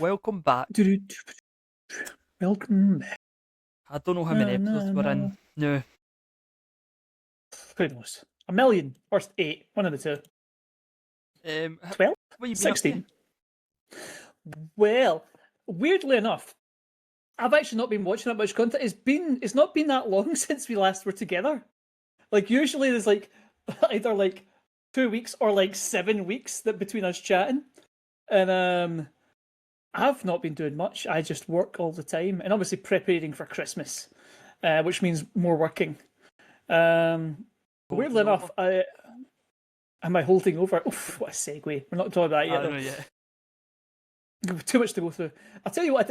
Welcome back. Welcome back. I don't know how many episodes we're in. No. Who knows? 1,000,000 or 8, one of the two. 12? What you been 16. Well, weirdly enough, I've actually not been watching that much content. It's not been that long since we last were together. Like usually there's like either like 2 weeks or like 7 weeks that between us chatting. And I've not been doing much. I just work all the time, and obviously preparing for Christmas, which means more working. Weirdly enough, am I holding over? Oof, what a segue. We're not talking about that yet, though. Not yet. Too much to go through. I'll tell you what,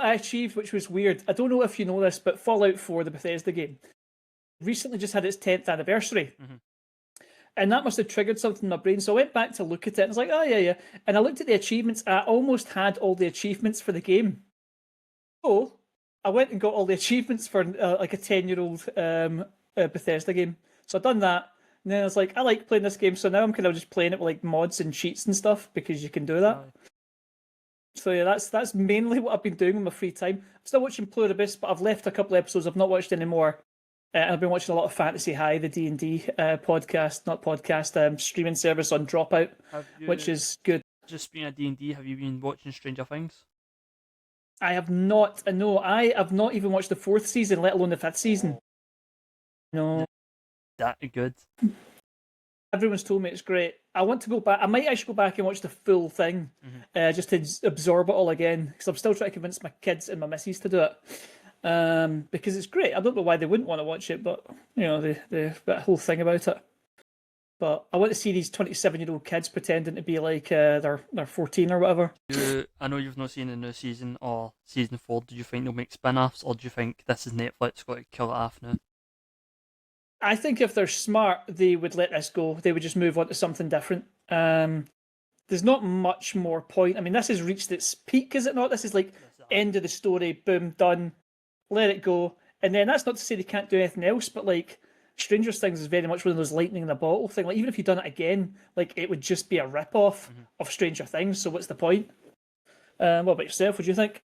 I achieved, which was weird. I don't know if you know this, but Fallout 4, the Bethesda game, recently just had its 10th anniversary. Mm-hmm. And that must have triggered something in my brain. So I went back to look at it and I was like, oh, yeah. And I looked at the achievements. I almost had all the achievements for the game. So I went and got all the achievements for like a 10-year-old Bethesda game. So I've done that. And then I was like, I like playing this game. So now I'm kind of just playing it with like mods and cheats and stuff because you can do that. So yeah, that's mainly what I've been doing in my free time. I'm still watching Pluribus, but I've left a couple of episodes. I've not watched any more. I've been watching a lot of Fantasy High, the D&D streaming service on Dropout, which is good. Just being a D&D, have you been watching Stranger Things? I have not. No, I have not even watched the 4th season, let alone the 5th season. No. That good. Everyone's told me it's great. I want to go back. I might actually go back and watch the full thing, just to absorb it all again, because I'm still trying to convince my kids and my missus to do it. Because it's great. I don't know why they wouldn't want to watch it, but you know, the whole thing about it. But I want to see these 27-year-old kids pretending to be like they're 14 or whatever. I know you've not seen the new season or season 4. Do you think they'll make spin-offs, or do you think this is Netflix got to kill it off now? I think if they're smart, they would let this go. They would just move on to something different. There's not much more point. I mean, this has reached its peak, is it not? This is like end of the story, boom, done. Let it go. And then that's not to say they can't do anything else, but like Stranger Things is very much one of those lightning in the bottle thing. Like even if you've done it again, like it would just be a rip-off of Stranger Things. So what's the point? What about yourself? What do you think?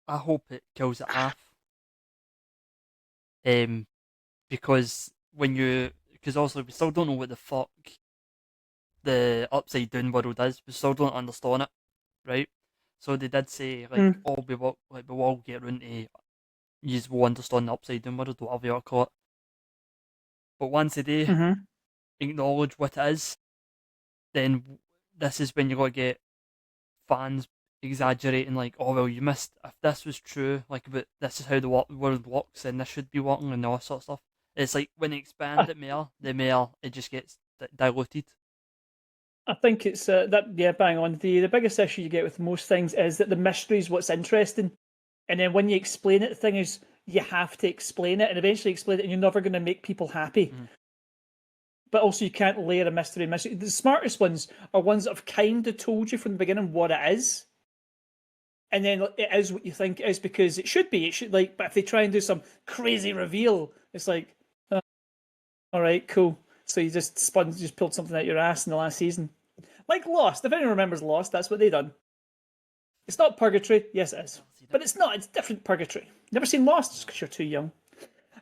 I hope it kills it off. Because also we still don't know what the fuck the upside down world is. We still don't understand it, right? So they did say like, we will all get around to use will understand the upside down world, whatever you want to call it. But once they do acknowledge what it is, then this is when you got to get fans exaggerating, like, oh well, you missed, if this was true, like, but this is how the world works, and this should be working, and all that sort of stuff. It's like when they expand it more, it just gets diluted. I think it's bang on. The biggest issue you get with most things is that the mystery is what's interesting, and then when you explain it, the thing is you have to explain it and eventually explain it, and you're never going to make people happy. But also you can't layer a mystery. The smartest ones are ones that have kind of told you from the beginning what it is, and then it is what you think it is because it should be. It should like, but if they try and do some crazy reveal, it's like, oh, all right, cool. So you just pulled something out your ass in the last season. Like Lost. If anyone remembers Lost, that's what they done. It's not Purgatory. Yes, it is. But it's not. It's different Purgatory. Never seen Lost just because you're too young.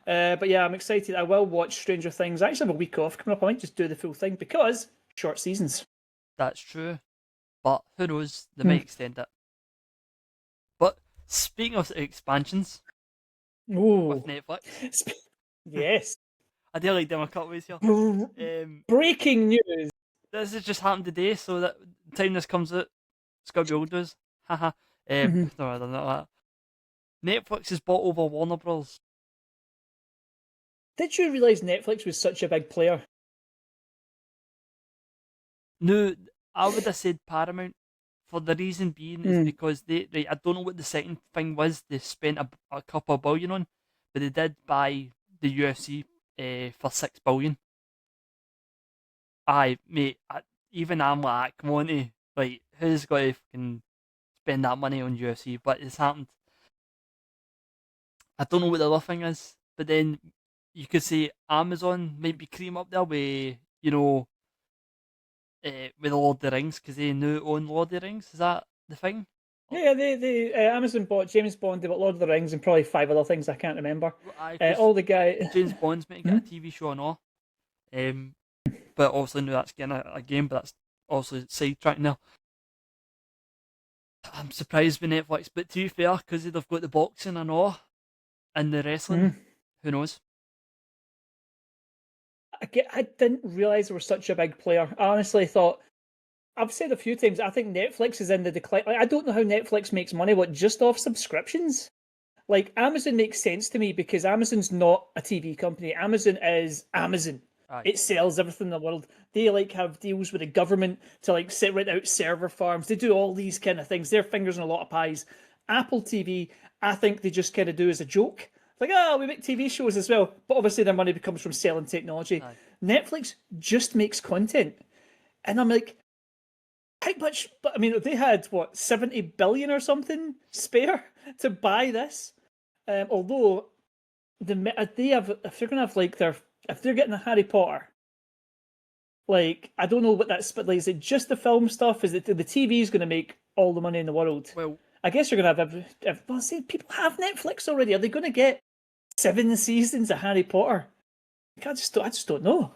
But yeah, I'm excited. I will watch Stranger Things. I actually have a week off coming up. I might just do the full thing because short seasons. That's true. But who knows? They might extend it. But speaking of expansions with Netflix. Yes. I do like them a couple ways here. Breaking news. This has just happened today, so that the time this comes out, it's got to be Holdovers. Haha. No, I don't know that. Netflix has bought over Warner Bros. Did you realise Netflix was such a big player? No, I would have said Paramount. For the reason being is because I don't know what the second thing was they spent a couple of billion on, but they did buy the UFC for $6 billion. Aye, mate, even I'm like, come on, like, who's got to fucking spend that money on UFC? But it's happened. I don't know what the other thing is, but then you could say Amazon might be cream up there with, you know, with Lord of the Rings, because they now own Lord of the Rings. Is that the thing? Yeah, Amazon bought James Bond, they bought Lord of the Rings, and probably 5 other things I can't remember. All the guy. James Bond's meant to get a TV show and all. But obviously now that's getting a game, but that's also sidetracked now. I'm surprised with Netflix, but to be fair, because they've got the boxing and all, and the wrestling, who knows? I didn't realize they were such a big player. I honestly thought, I've said a few times, I think Netflix is in the decline. Like, I don't know how Netflix makes money, just off subscriptions? Like, Amazon makes sense to me because Amazon's not a TV company. Amazon is Amazon. Aye. It sells everything in the world. They have deals with the government to rent out server farms. They do all these kind of things. Their fingers in a lot of pies. Apple TV, I think they just kind of do as a joke. Like, oh, we make TV shows as well. But obviously their money comes from selling technology. Aye. Netflix just makes content. And I'm like, how much? But I mean, they had, 70 billion or something spare to buy this. Although, they have, if they're going to have if they're getting a Harry Potter, I don't know what that's split like. Is it just the film stuff? Is it the TV is going to make all the money in the world? Well, I guess you're going to have. People have Netflix already. Are they going to get 7 seasons of Harry Potter? I just don't know.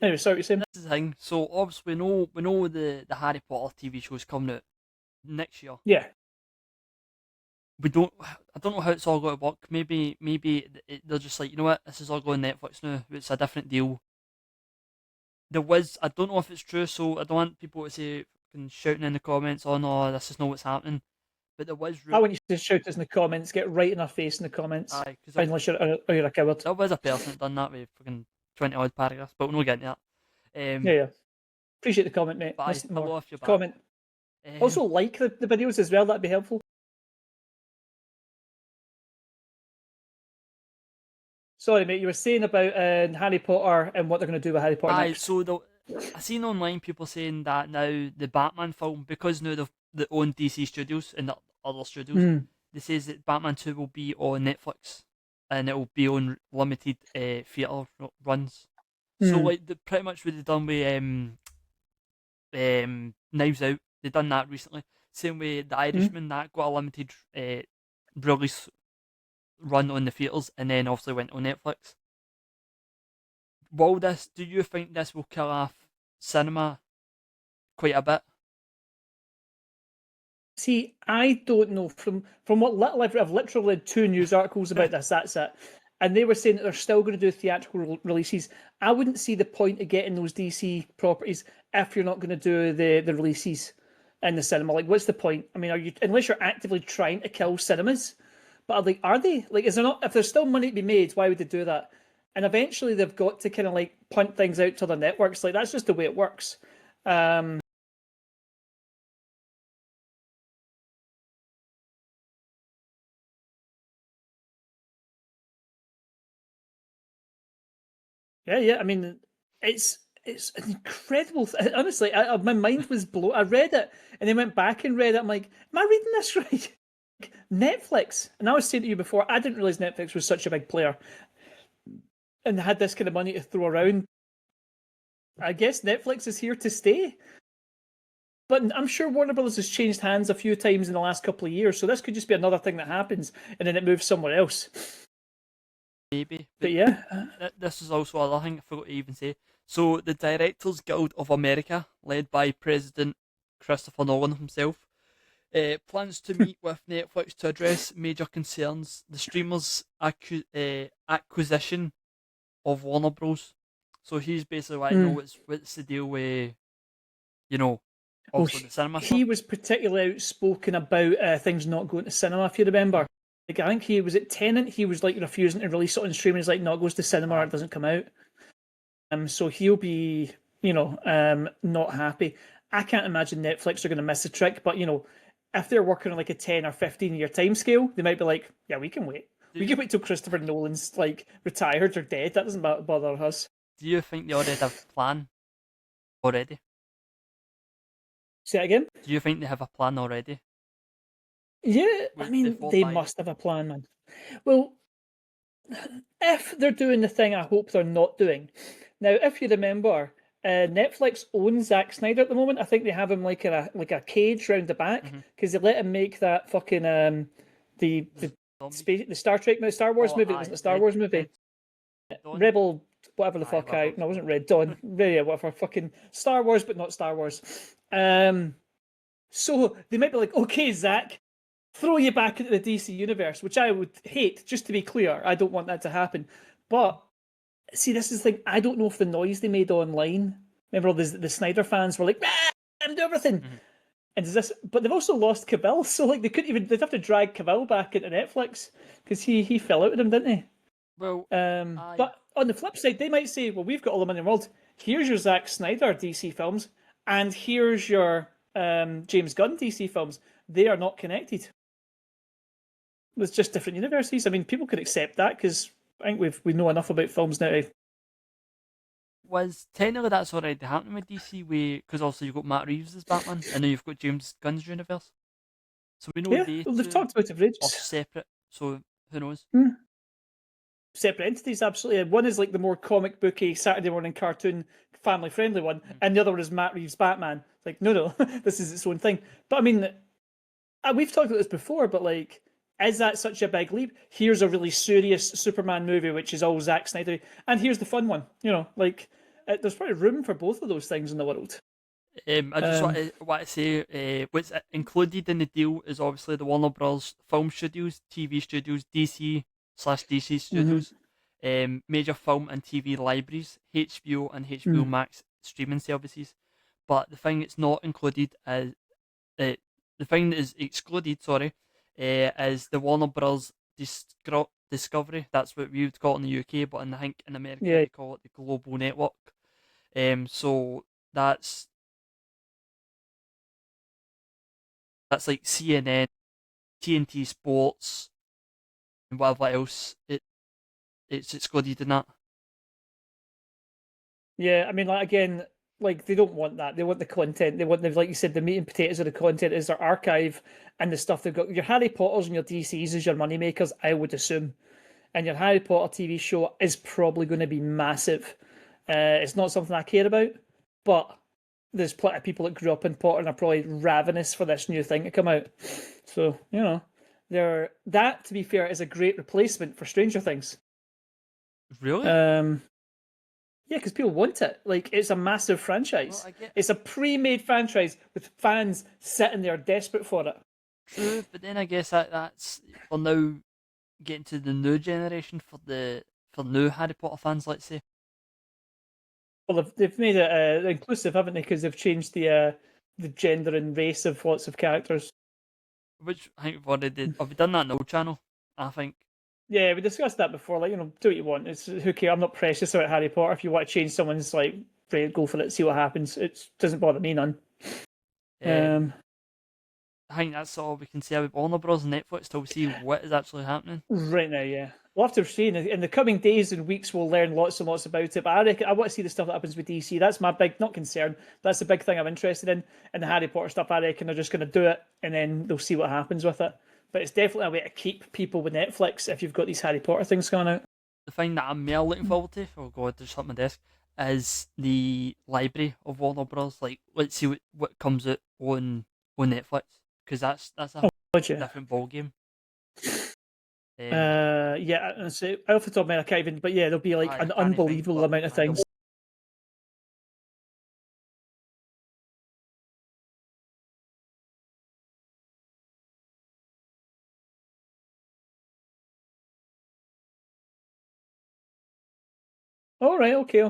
Anyway, sorry, what you're saying. This is the thing. So obviously we know the Harry Potter TV show's coming out next year. Yeah. I don't know how it's all going to work. Maybe they're just like, you know what, this is all going Netflix now. It's a different deal. I don't know if it's true, so I don't want people to say shouting in the comments, oh no, this is not what's happening. But there was. I want you to shout us in the comments, get right in our face in the comments. Aye, unless you're a coward. There was a person that done that with fucking 20 odd paragraphs, but we're not getting to that. Yeah. Appreciate the comment, mate. Hello if you're back. Comment. Also like the videos as well, that'd be helpful. Sorry, mate, you were saying about Harry Potter and what they're going to do with Harry Potter next. So I seen online people saying that now the Batman film, because now they own DC Studios and the other studios, they says that Batman 2 will be on Netflix and it will be on limited theatre runs. So pretty much what they've done with Knives Out, they've done that recently. Same way The Irishman, that got a limited release run on the theatres and then obviously went on Netflix. Do you think this will kill off cinema quite a bit? See, I don't know. From what little I've literally read 2 news articles about this, that's it. And they were saying that they're still going to do theatrical releases. I wouldn't see the point of getting those DC properties if you're not going to do the releases in the cinema. What's the point? I mean, unless you're actively trying to kill cinemas? But are they? Is there not? If there's still money to be made, why would they do that? And eventually they've got to kind of punt things out to the networks. That's just the way it works. Yeah. I mean, it's an incredible. Honestly, my mind was blown. I read it and then went back and read it. I'm like, am I reading this right? Netflix. And I was saying to you before, I didn't realize Netflix was such a big player and had this kind of money to throw around. I guess Netflix is here to stay. But I'm sure Warner Brothers has changed hands a few times in the last couple of years, so this could just be another thing that happens and then it moves somewhere else. Maybe. But yeah. This is also another thing I forgot to even say. So the Directors Guild of America, led by President Christopher Nolan himself, plans to meet with Netflix to address major concerns. The streamer's acquisition of Warner Bros. So he's basically like, know what's the deal with, also the cinema stuff. He was particularly outspoken about things not going to cinema, if you remember. I think he was at Tenet, he was refusing to release it on streaming. He's like, no, it goes to cinema or it doesn't come out. So he'll be, not happy. I can't imagine Netflix are going to miss a trick, but if they're working on a 10 or 15-year time scale, they might be like, yeah, we can wait. We can wait till Christopher Nolan's retired or dead. That doesn't bother us. Do you think they already have a plan already? Say that again? Do you think they have a plan already? Yeah, I mean, they must have a plan, man. Well, if they're doing the thing I hope they're not doing. Now, if you remember, Netflix owns Zack Snyder at the moment. I think they have him like in a cage round the back because they let him make that fucking the space, the Star Wars movie. It wasn't a Star Wars movie. Rebel, whatever the fuck. No, it wasn't Red Dawn. Yeah, whatever. Fucking Star Wars, but not Star Wars. So they might be like, okay, Zach, throw you back into the DC universe, which I would hate. Just to be clear, I don't want that to happen. But see, this is the thing. I don't know if the noise they made online. Remember, all the Snyder fans were like, "I'm do everything." And does this? But they've also lost Cavill, so like they couldn't even. They'd have to drag Cavill back into Netflix because he fell out with them, didn't he? Well, but on the flip side, they might say, "Well, we've got all the money in the world. Here's your Zack Snyder DC films, and here's your James Gunn DC films. They are not connected. It's just different universes. I mean, people could accept that because I think we know enough about films now. Was technically that's already happening with DC, because also you've got Matt Reeves as Batman, and now you've got James Gunn's universe. So we know they've talked about it for ages. Are separate, so who knows? Separate entities, absolutely. One is like the more comic booky Saturday morning cartoon, family friendly one, and the other one is Matt Reeves' Batman. Like, no, this is its own thing. But I mean, we've talked about this before, but like, is that such a big leap? Here's a really serious Superman movie, which is all Zack Snyder, and here's the fun one. Like, there's probably room for both of those things in the world. I just want to say, what's included in the deal is obviously the Warner Bros. Film studios, TV studios, DC/DC studios, major film and TV libraries, HBO and HBO Max streaming services. But the thing that's not included is the thing that is excluded, is the Warner Bros. Discovery. That's what we would call it in the UK, but I think in America they call it the Global Network. So that's like CNN, TNT Sports, and whatever else it's excluded in that. Yeah, I mean, like again, like they don't want that. They want the content. They want like you said, the meat and potatoes of the content is their archive and the stuff they've got. Your Harry Potters and your DCs is your money makers, I would assume, and your Harry Potter TV show is probably going to be massive. It's not something I care about, but there's plenty of people that grew up in Potter and are probably ravenous for this new thing to come out. So that, to be fair, is a great replacement for Stranger Things. Really? Yeah, because people want it. Like, it's a massive franchise. Well, it's a pre-made franchise with fans sitting there desperate for it. True, but then I guess that's for now getting to the new generation for new Harry Potter fans, let's say. Well, they've made it inclusive, haven't they? Because they've changed the gender and race of lots of characters. Which I think we've already did. Have we done that in the old channel? I think. Yeah, we discussed that before. Like, do what you want. It's who cares? I'm not precious about Harry Potter. If you want to change someone's like, go for it. See what happens. It doesn't bother me none. I think that's all we can say about Warner Bros. And Netflix till we see what is actually happening. Right now, yeah. We'll have to see in the coming days and weeks. We'll learn lots and lots about it. But I want to see the stuff that happens with DC. That's my big, not concern. That's the big thing I'm interested in. And the Harry Potter stuff, I reckon they're just going to do it, and then they'll see what happens with it. But it's definitely a way to keep people with Netflix if you've got these Harry Potter things coming out. The thing that I'm more looking forward to, oh god, just hit my desk, is the library of Warner Bros. Like, let's see what comes out on Netflix, because that's a different ballgame. Yeah, and so off the top of my head, I can't even. But yeah, there'll be like an unbelievable amount of things. All right, okay.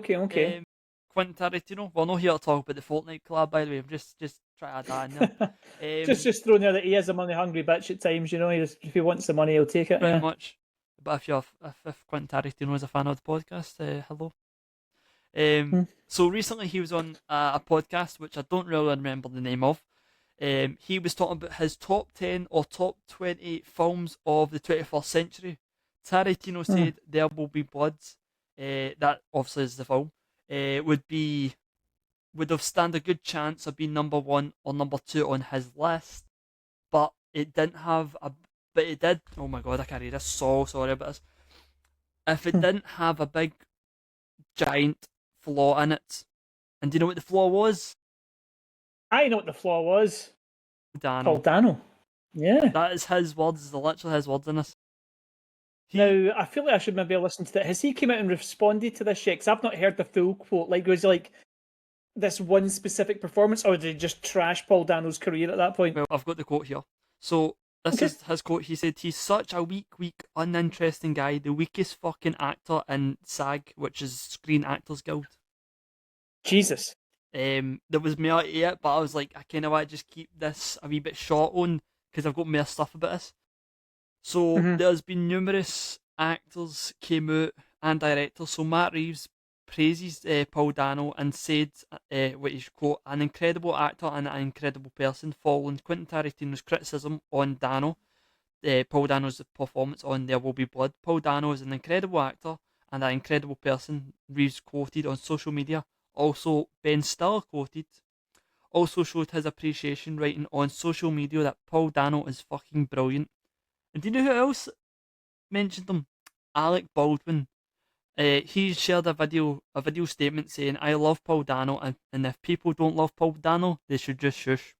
Quentin Tarantino. We're not here to talk about the Fortnite collab, by the way. I'm just trying to add that in there. just throwing there that he is a money hungry bitch at times. If he wants the money, he'll take it. Pretty much. But if Quentin Tarantino is a fan of the podcast, hello. So recently he was on a podcast which I don't really remember the name of. He was talking about his top 10 or top 20 films of the 21st century. Tarantino said There Will Be Blood, that obviously is the film, would have stand a good chance of being number 1 or number 2 on his list, but it didn't have but it did. Oh my god, I can't read this. So sorry about this. If it didn't have a big, giant flaw in it, And do you know what the flaw was? I know what the flaw was. Paul Dano. Dano. Yeah. That is his words. They're literally his words in this. Now, I feel like I should maybe listen to that. Has he come out and responded to this yet? Because I've not heard the full quote. Like, was he like this one specific performance, or did he just trash Paul Dano's career at that point? Well, I've got the quote here. So this is his quote. He said, "He's such a weak, uninteresting guy. The weakest fucking actor in SAG, which is Screen Actors Guild." Jesus. There was more to it, but I was like, I kind of want to just keep this a wee bit short on because I've got more stuff about this. So there's been numerous actors came out and directors. So Matt Reeves praises Paul Dano and said, what is quote, an incredible actor and an incredible person, following Quentin Tarantino's criticism on Dano. Paul Dano's performance on There Will Be Blood. Paul Dano is an incredible actor and an incredible person, Reeves quoted on social media. Also, Ben Stiller quoted, also showed his appreciation writing on social media that Paul Dano is fucking brilliant. And do you know who else mentioned him? Alec Baldwin. He shared a video statement saying, "I love Paul Dano, and if people don't love Paul Dano, they should just shush."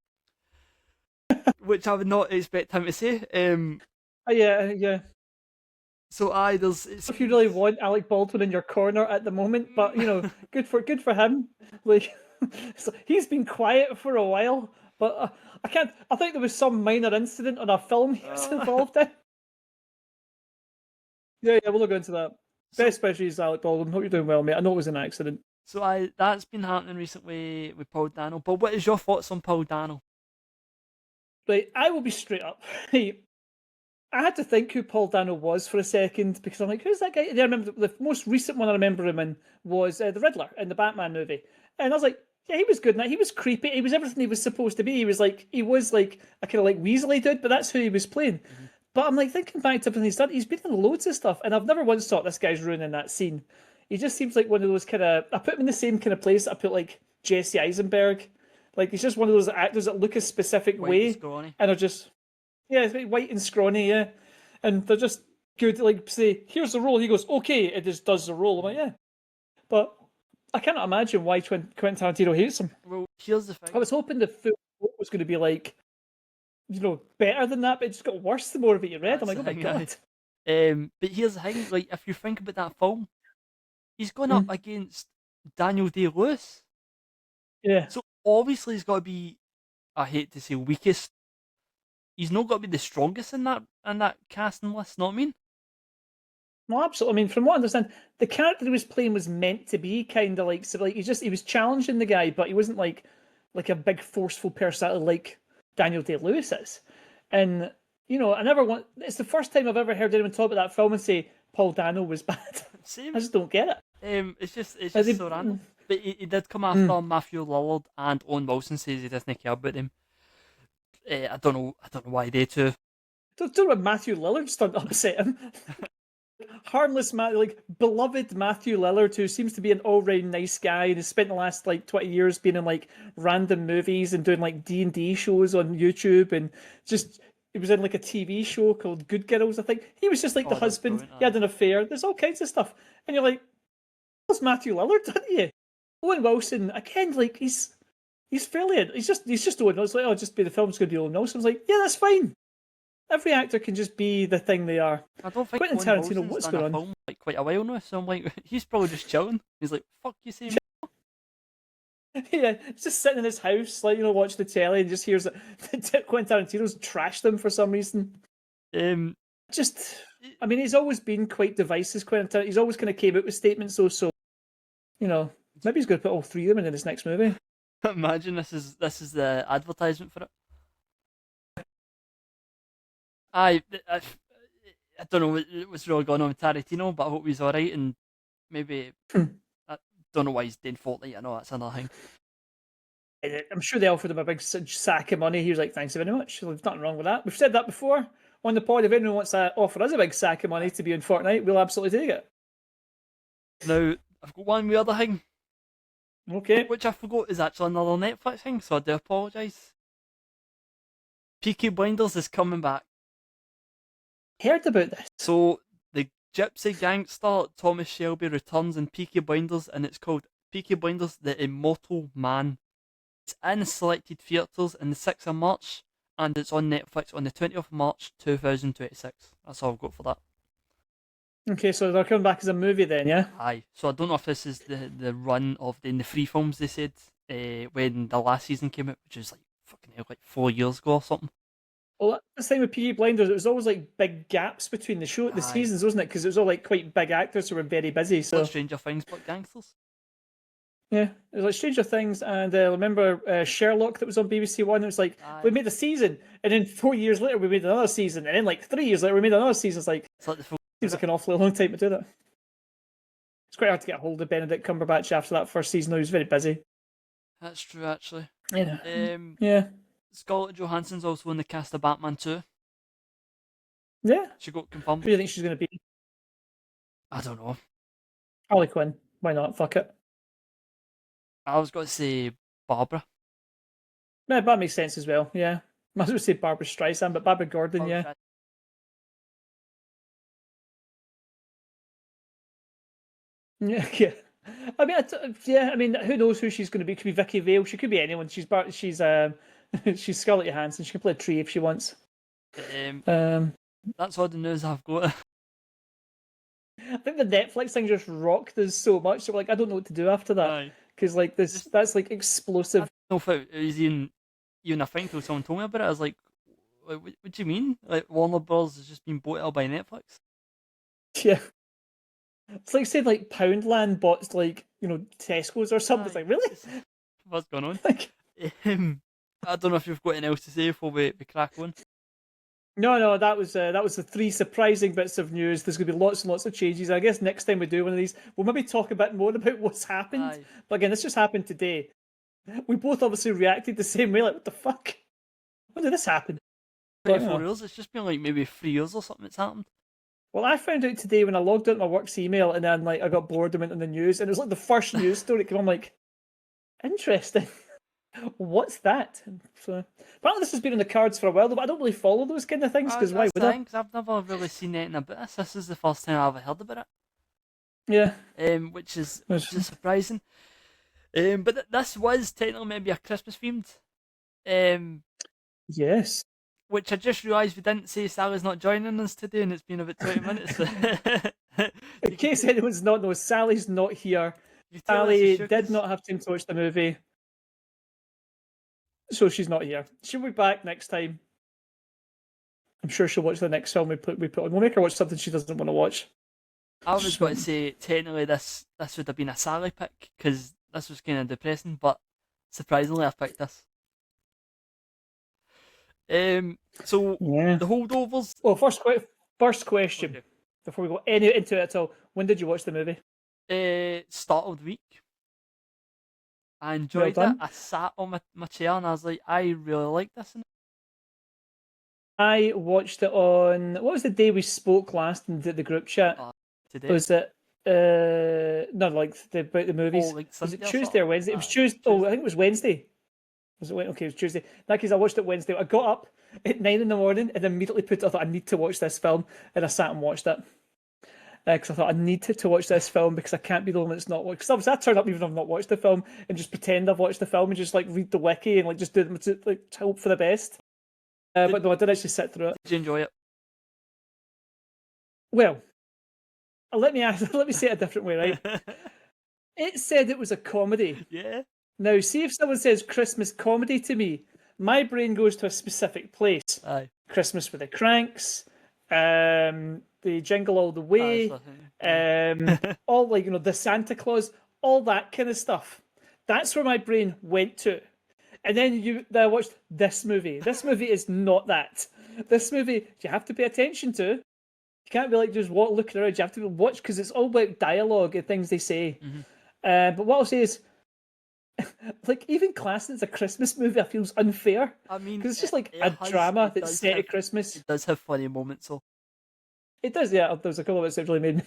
Which I would not expect him to say. Yeah. So there's. If you really want Alec Baldwin in your corner at the moment, but good for him. Like, so he's been quiet for a while, but I can't. I think there was some minor incident on a film he was involved in. Yeah, we'll look into that. Best wishes, Alec Baldwin. Hope you're doing well, mate. I know it was an accident. So that's been happening recently with Paul Dano. But what is your thoughts on Paul Dano? Right, I will be straight up. Hey, I had to think who Paul Dano was for a second because I'm like, who's that guy? I remember the most recent one I remember him in was the Riddler in the Batman movie, and I was like, yeah, he was good in that. He was creepy. He was everything he was supposed to be. He was like a kind of like Weasley dude, but that's who he was playing. Mm-hmm. But I'm like thinking back to everything he's done. He's been in loads of stuff, and I've never once thought this guy's ruining that scene. He just seems like one of those kind of. I put him in the same kind of place that I put like Jesse Eisenberg. Like he's just one of those actors that look a specific way and are just it's white and scrawny, yeah. And they're just good. Like say, here's the role. He goes, okay, it just does the role. I'm like, yeah. But I cannot imagine why Quentin Tarantino hates him. Well, here's the thing. I was hoping the film was going to be like, better than that, but it just got worse the more of it you read. I'm like, oh my god. But here's the thing. Like, if you think about that film, he's gone up against Daniel Day-Lewis. Yeah. So obviously he's got to be, I hate to say weakest. He's not got to be the strongest in that casting list. Know what I mean? No, absolutely. I mean, from what I understand, the character he was playing was meant to be kind of like he was challenging the guy, but he wasn't like a big forceful personality like Daniel Day-Lewis is. And I never want. It's the first time I've ever heard anyone talk about that film and say Paul Dano was bad. Same. I just don't get it. It's just so random. But he did come after Matthew Lillard, and Owen Wilson says he doesn't care about him. I don't know why they two. Don't know what Matthew Lillard started to upset him. Harmless beloved Matthew Lillard, who seems to be an all-round nice guy and has spent the last 20 years being in random movies and doing D&D shows on YouTube, and just he was in a TV show called Good Girls, I think. He was just the husband. He had an affair. There's all kinds of stuff, and you're like, "What's Matthew Lillard done to you?" Owen Wilson again, he's fairly. He's just Owen. It's like, just be the film's going to be Owen Wilson. I was like, yeah, that's fine. Every actor can just be the thing they are. I don't think Quentin Tarantino, what's going on? Film, quite a while now, so I'm like, he's probably just chilling. He's like, fuck you, say. Yeah, he's just sitting in his house, watching the telly, and just hears that Quentin Tarantino's trashed them for some reason. I mean, he's always been quite divisive. Quentin Tarantino. He's always kind of came out with statements, though. So, maybe he's going to put all three of them in his next movie. Imagine this is the advertisement for it. I don't know what's really going on with Tarantino, but I hope he's alright, and maybe I don't know why he's doing Fortnite. I know that's another thing. I'm sure they offered him a big sack of money. He was like, thanks very much. There's nothing wrong with that. We've said that before on the pod. If anyone wants to offer us a big sack of money to be in Fortnite, we'll absolutely take it. Now, I've got one other thing. Okay. Which I forgot is actually another Netflix thing, so I do apologise. Peaky Blinders is coming back. Heard about this. So, the gypsy gangster Thomas Shelby returns in Peaky Blinders, and it's called Peaky Blinders: The Immortal Man. It's in selected theatres in the 6th of March, and it's on Netflix on the 20th of March 2026. That's all I've got for that. Okay, so they're coming back as a movie then, yeah? Aye. So I don't know if this is the run of the free films they said when the last season came out, which was like fucking hell, like 4 years ago or something. Well, that's the thing with Peaky Blinders. It was always like big gaps between the Aye. seasons, wasn't it? Because it was all like quite big actors who were very busy. So Like Stranger Things, but gangsters. yeah, it was like Stranger Things, and remember Sherlock that was on BBC One. It was like we made a season, and then 4 years later we made another season, and then like 3 years later we made another season. It's like the full seems like an awfully long time to do that. It's quite hard to get a hold of Benedict Cumberbatch after that first season. He was very busy. That's true, actually. Yeah. Scarlett Johansson's also in the cast of Batman 2. Yeah. She got confirmed. Who do you think she's going to be? I don't know. Harley Quinn. Why not? Fuck it. I was going to say Barbara. No, that makes sense as well. Yeah. Might as well say Barbara Streisand, but Barbara Gordon, yeah. Yeah. I mean, who knows who she's going to be? It could be Vicky Vale. She could be anyone. She's she's Scarlett Johansson. She can play a tree if she wants. That's all the news I've got. I think the Netflix thing just rocked us so much. So like, I don't know what to do after that because like that's like explosive. I don't know if it was even a thing until someone told me about it. I was like, what do you mean? Like Warner Bros. Has just been bought out by Netflix? Yeah. It's like saying like Poundland bought like Tesco's or something. It's like really? What's going on? Like, I don't know if you've got anything else to say before we crack on. No, that was the 3 surprising bits of news. There's going to be lots and lots of changes. I guess next time we do one of these, we'll maybe talk a bit more about what's happened. Aye. But again, this just happened today. We both obviously reacted the same way. Like, what the fuck? When did this happen? 24 years. It's just been like maybe 3 years or something. It's happened. Well, I found out today when I logged into my work's email, and then like I got bored and went on the news, and it was like the first news story that came on. I'm like, interesting. What's that? So apparently this has been in the cards for a while, but I don't really follow those kind of things because why would I? Because I've never really seen anything about this. This is the first time I've ever heard about it. Yeah. Which is surprising. But this was technically maybe a Christmas themed. Yes. Which I just realised we didn't say Sally's not joining us today, and it's been about 20 minutes. In case anyone's not knows, Sally's not here. Sally did not have time to watch the movie. So she's not here. She'll be back next time. I'm sure she'll watch the next film we put on. We'll make her watch something she doesn't want to watch. I was going to say, technically, this would have been a Sally pick, because this was kind of depressing, but surprisingly, I picked this. So, the Holdovers... Well, first question, before we go into it at all. When did you watch the movie? Start of the week. I enjoyed it. I sat on my chair and I was like, I really like this. I watched it on... What was the day we spoke last in the group chat? Today. Was it... no, like about the movies. Like was it Tuesday or Wednesday? It was Tuesday. Oh, I think it was Wednesday. Was it? Okay, it was Tuesday. In that case, I watched it Wednesday. I got up at 9 a.m. and immediately I thought I need to watch this film, and I sat and watched it. Because I thought I need to watch this film because I can't be the one that's not watched. Because obviously I turn up even if I've not watched the film and just pretend I've watched the film and just like read the wiki and like just do them to like hope for the best. But no, I did actually sit through it. Did you enjoy it? Well, let me say it a different way, right? It said it was a comedy. Yeah. Now, see if someone says Christmas comedy to me, my brain goes to a specific place. Aye. Christmas with the Cranks, the Jingle All the Way, all like the Santa Claus, all that kind of stuff. That's where my brain went to. And then I watched this movie. This movie is not that. This movie you have to pay attention to. You can't be like just looking around. You have to watch because it's all about dialogue and things they say. Mm-hmm. But what I'll say is, like even classing it as a Christmas movie, I feels unfair. I mean, because it's just like a drama that's set at Christmas. It does have funny moments, though. It does, yeah. There's a couple of bits that really made me.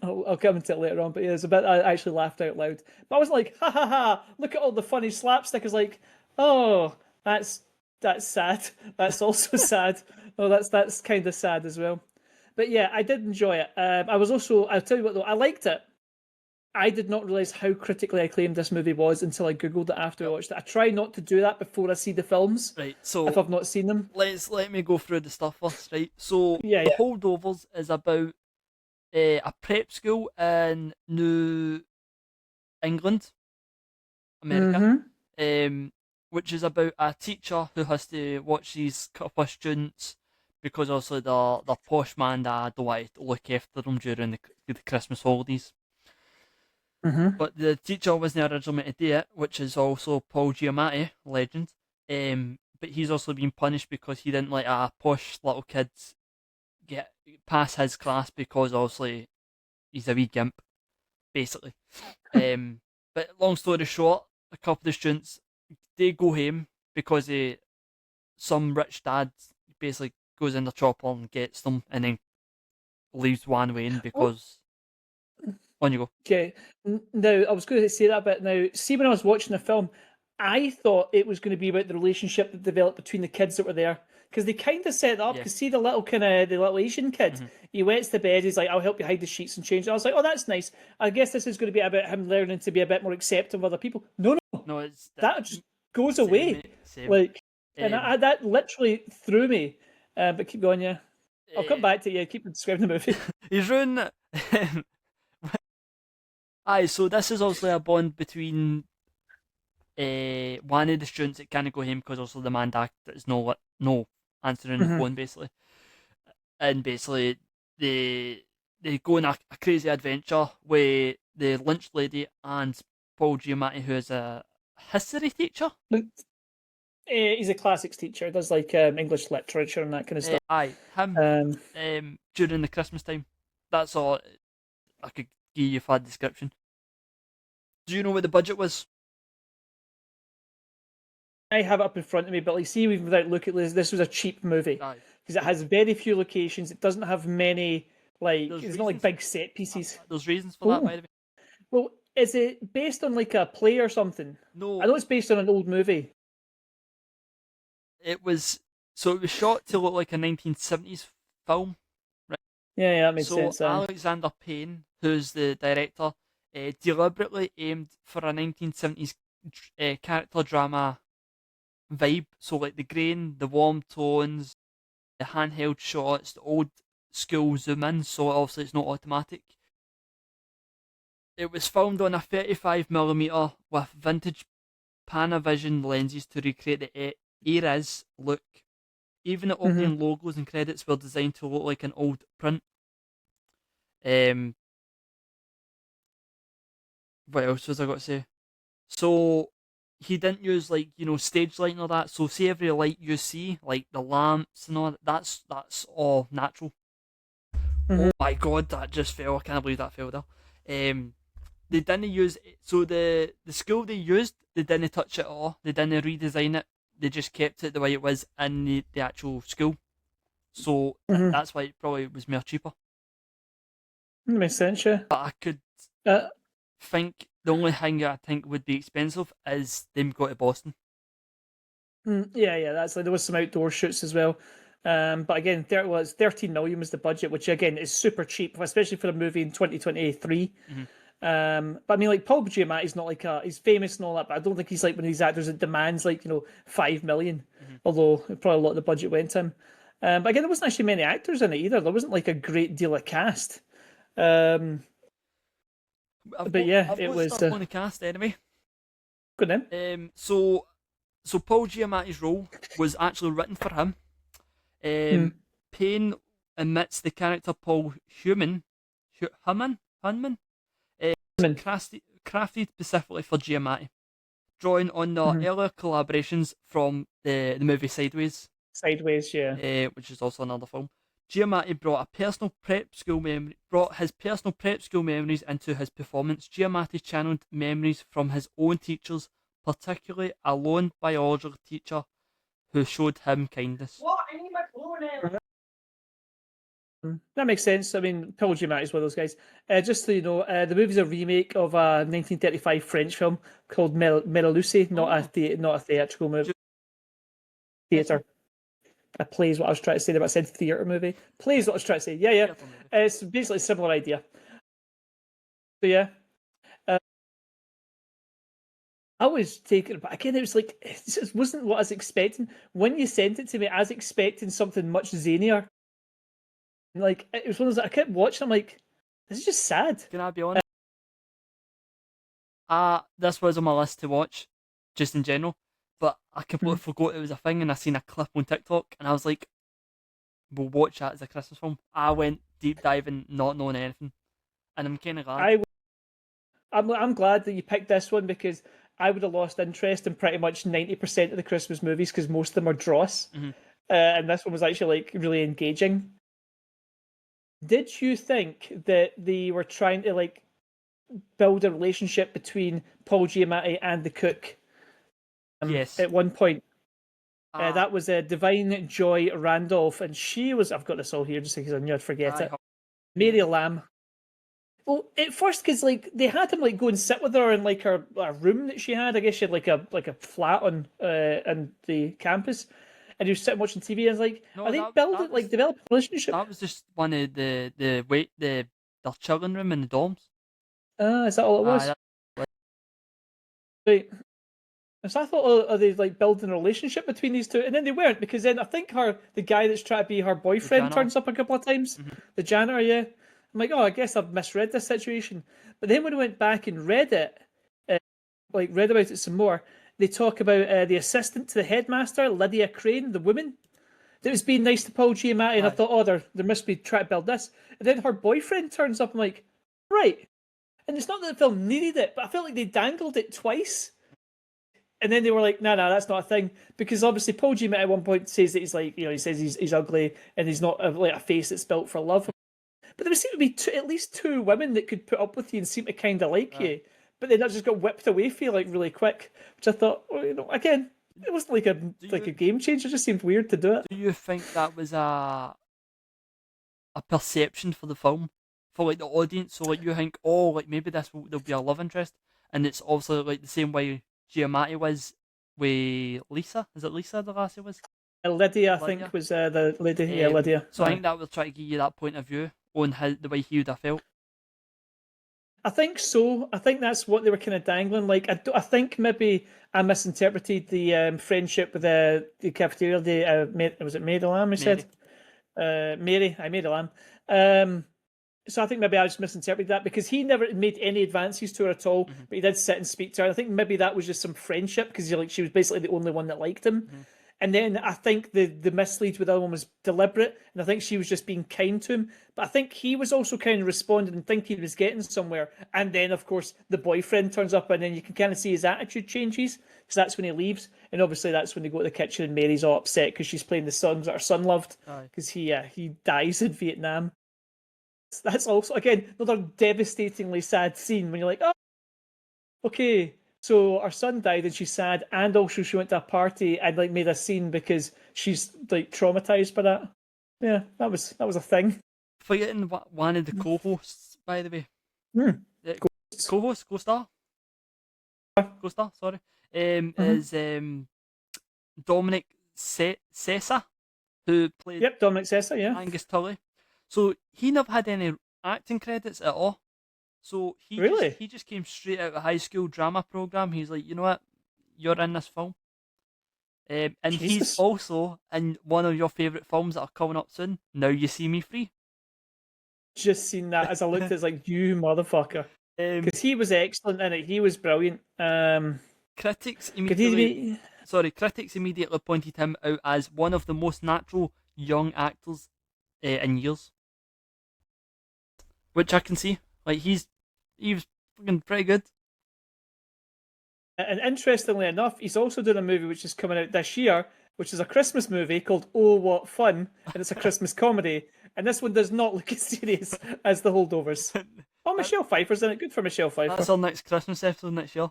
I'll come into it later on, but yeah, there's a bit I actually laughed out loud. But I wasn't like, ha ha ha! Look at all the funny slapstick. I was like, oh, that's sad. That's also sad. Oh, that's kind of sad as well. But yeah, I did enjoy it. I'll tell you what though, I liked it. I did not realize how critically acclaimed this movie was until I googled it after I watched it. I try not to do that before I see the films Right, if so I've not seen them. let me go through the stuff first, right? So Yeah, the yeah. Holdovers is about a prep school in New England, America, Mm-hmm. which is about a teacher who has to watch these couple of students because also the posh man that don't want to look after them during the Christmas holidays. Mm-hmm. But the teacher wasn't originally meant to do it, which is also Paul Giamatti, legend. But he's also been punished because he didn't let a posh little kid get pass his class because obviously he's a wee gimp, basically. But long story short, a couple of the students they go home because some rich dad basically goes in the chopper and gets them and then leaves one way in Oh, because on you go. okay. Now, I was going to say that bit. Now, see, when I was watching the film, I thought it was going to be about the relationship that developed between the kids that were there. Because they kind of set it up. Yeah. Because see, the little Asian kid, he wets the bed. He's like, "I'll help you hide the sheets and change." I was like, "Oh, that's nice." I guess this is going to be about him learning to be a bit more accepting of other people. No, no, No, it's that just goes same, away. mate, same. Like, and that literally threw me. But keep going, yeah. I'll come back to you. Keep describing the movie. He's ruined it. Aye, so this is obviously a bond between one of the students that can't go home because also the man that is no answering the Mm-hmm. phone basically, and basically they go on a crazy adventure with the lunch lady and Paul Giamatti, who is a history teacher. He's a classics teacher. Does like English literature and that kind of stuff. Aye, him Um, during the Christmas time. That's all I could give you for a description. Do you know what the budget was? I have it up in front of me, but like, see, even without looking at this was a cheap movie Aye. because it has very few locations. It doesn't have many like There's it's not like reasons. big set pieces. There's reasons for that, by Oh, the way. well, is it based on like a play or something? I No, know it's based on an old movie. it was it was shot to look like a 1970s film, right? Yeah, yeah, that made So sense. Alexander Payne, who's the director, deliberately aimed for a 1970s character drama vibe. So like the grain, the warm tones, the handheld shots, the old school zoom in. So obviously it's not automatic. It was filmed on a 35mm with vintage Panavision lenses to recreate the era's look. Even the Mm-hmm. opening logos and credits were designed to look like an old print. Um, what else was I got to say? So he didn't use like stage lighting or that. So see every light you see, like the lamps and all that, that's all natural. Mm-hmm. Oh my god, that just fell! I can't believe that fell there. They didn't use so the school they used, they didn't touch it at all. They didn't redesign it. They just kept it the way it was in the actual school. So Mm-hmm. that's why it probably was more cheaper. Makes sense. Yeah. But I could Uh, think the only thing I think would be expensive is them go to Boston. yeah, yeah. That's like there was some outdoor shoots as well. But again, there was 13 million was the budget, which again is super cheap, especially for a movie in 2023. Mm-hmm. But I mean, like Paul Giamatti's not like he's famous and all that, but I don't think he's like one of these actors that demands like 5 million. Mm-hmm. Although probably a lot of the budget went to him. But again, there wasn't actually many actors in it either. There wasn't like a great deal of cast. Um, but yeah, I've it got was stuff on the cast anyway. good then. So Paul Giamatti's role was actually written for him. Hmm. Payne admits the character Paul Hunman crafted specifically for Giamatti, drawing on the Hmm. earlier collaborations from the movie Sideways, Sideways, yeah. which is also another film. Giamatti brought his personal prep school memories into his performance. Giamatti channeled memories from his own teachers, particularly a lone biology teacher who showed him kindness. What? I need my phone now. That makes sense. I mean, Paul Giamatti is one of those guys. Just so you know, the movie's a remake of a 1935 French film called Lucy, not a theatrical movie. Theater. A play is what I was trying to say. But I said theater movie. Play is what I was trying to say. Yeah, yeah. It's basically a similar idea. So yeah. I was taken, but again, it was like it just wasn't what I was expecting. When you sent it to me, I was expecting something much zanier. Like it was one of those I kept watching. I'm like, this is just sad. Can I be honest? This was on my list to watch, just in general, but I completely forgot it was a thing, and I seen a clip on TikTok, and I was like, "We'll watch that as a Christmas film." I went deep diving, not knowing anything, and I'm kind of glad. I'm glad that you picked this one because I would have lost interest in pretty much 90% of the Christmas movies because most of them are dross, Mm-hmm. And this one was actually like really engaging. Did you think that they were trying to like build a relationship between Paul Giamatti and the cook Yes. at one point? Uh, That was Divine Joy Randolph, and she was. I've got this all here just because I knew I'd forget it. Mary Lamb. Well, at first, because like they had him like go and sit with her in like her room that she had. I guess she had like a flat on the campus, and he was sitting watching TV. And I was like, no, are they that building was like developing a relationship? that was just one of the children room in the dorms. Is that all it was? Right. So I thought, oh, are they like building a relationship between these two? And then they weren't because then I think the guy that's trying to be her boyfriend turns up a couple of times. Mm-hmm. The janitor, yeah. I'm like, oh, I guess I've misread this situation. But then when I went back and read it, like read about it some more, they talk about the assistant to the headmaster, Lydia Crane, the woman that was being nice to Paul Giamatti, and I thought, oh, there must be trying to build this. And then her boyfriend turns up. I'm like, right. And it's not that the film needed it, but I felt like they dangled it twice. And then they were like, no, that's not a thing. Because obviously Paul Giamatti at one point says that he's like, he says he's ugly and he's not like a face that's built for love. But there seemed to be at least two women that could put up with you and seem to kind of like you. But then that just got whipped away for you like really quick. Which I thought, again, it wasn't like a game changer. It just seemed weird to do it. Do you think that was a perception for the film, for like the audience? So like you think, oh, like maybe there'll be a love interest, and it's also like the same way Giamatti was with Lisa. Is it Lisa the lassie was? Lydia, I think, was the lady. Yeah, Lydia. So I think that will try to give you that point of view on the way he would have felt. I think so. I think that's what they were kind of dangling. Like, I think maybe I misinterpreted the friendship with the cafeteria. Was it Mary Lamb? Said Mary. I made a lamb. So I think maybe I just misinterpreted that because he never made any advances to her at all, but he did sit and speak to her. I think maybe that was just some friendship because she was basically the only one that liked him. And then I think the mislead with the other one was deliberate, and I think she was just being kind to him. But I think he was also kind of responding and thinking he was getting somewhere. And then, of course, the boyfriend turns up, and then you can kind of see his attitude changes because that's when he leaves. And obviously, that's when they go to the kitchen, and Mary's all upset because she's playing the songs that her son loved because he dies in Vietnam. That's also, again, another devastatingly sad scene when you're like, oh, okay. So our son died and she's sad, and also she went to a party and like made a scene because she's like traumatized by that. Yeah, that was a thing. Forgetting one of the co-hosts, by the way. Co-star, sorry. Is Dominic Sessa, who played Dominic Sessa, yeah. Angus Tully. So he never had any acting credits at all. So he just came straight out of a high school drama program. He's like, you know what, you're in this film. And he's also in one of your favourite films that are coming up soon, Now You See Me Free. Just seen that as I looked at it, it's like, you motherfucker. Because he was excellent in it. He was brilliant. Critics immediately pointed him out as one of the most natural young actors in years. Which I can see. Like, he was fucking pretty good. And interestingly enough, he's also doing a movie which is coming out this year, which is a Christmas movie called Oh What Fun, and it's a Christmas comedy. And this one does not look as serious as The Holdovers. Oh, Michelle Pfeiffer's in it. Good for Michelle Pfeiffer. That's our next Christmas episode next year.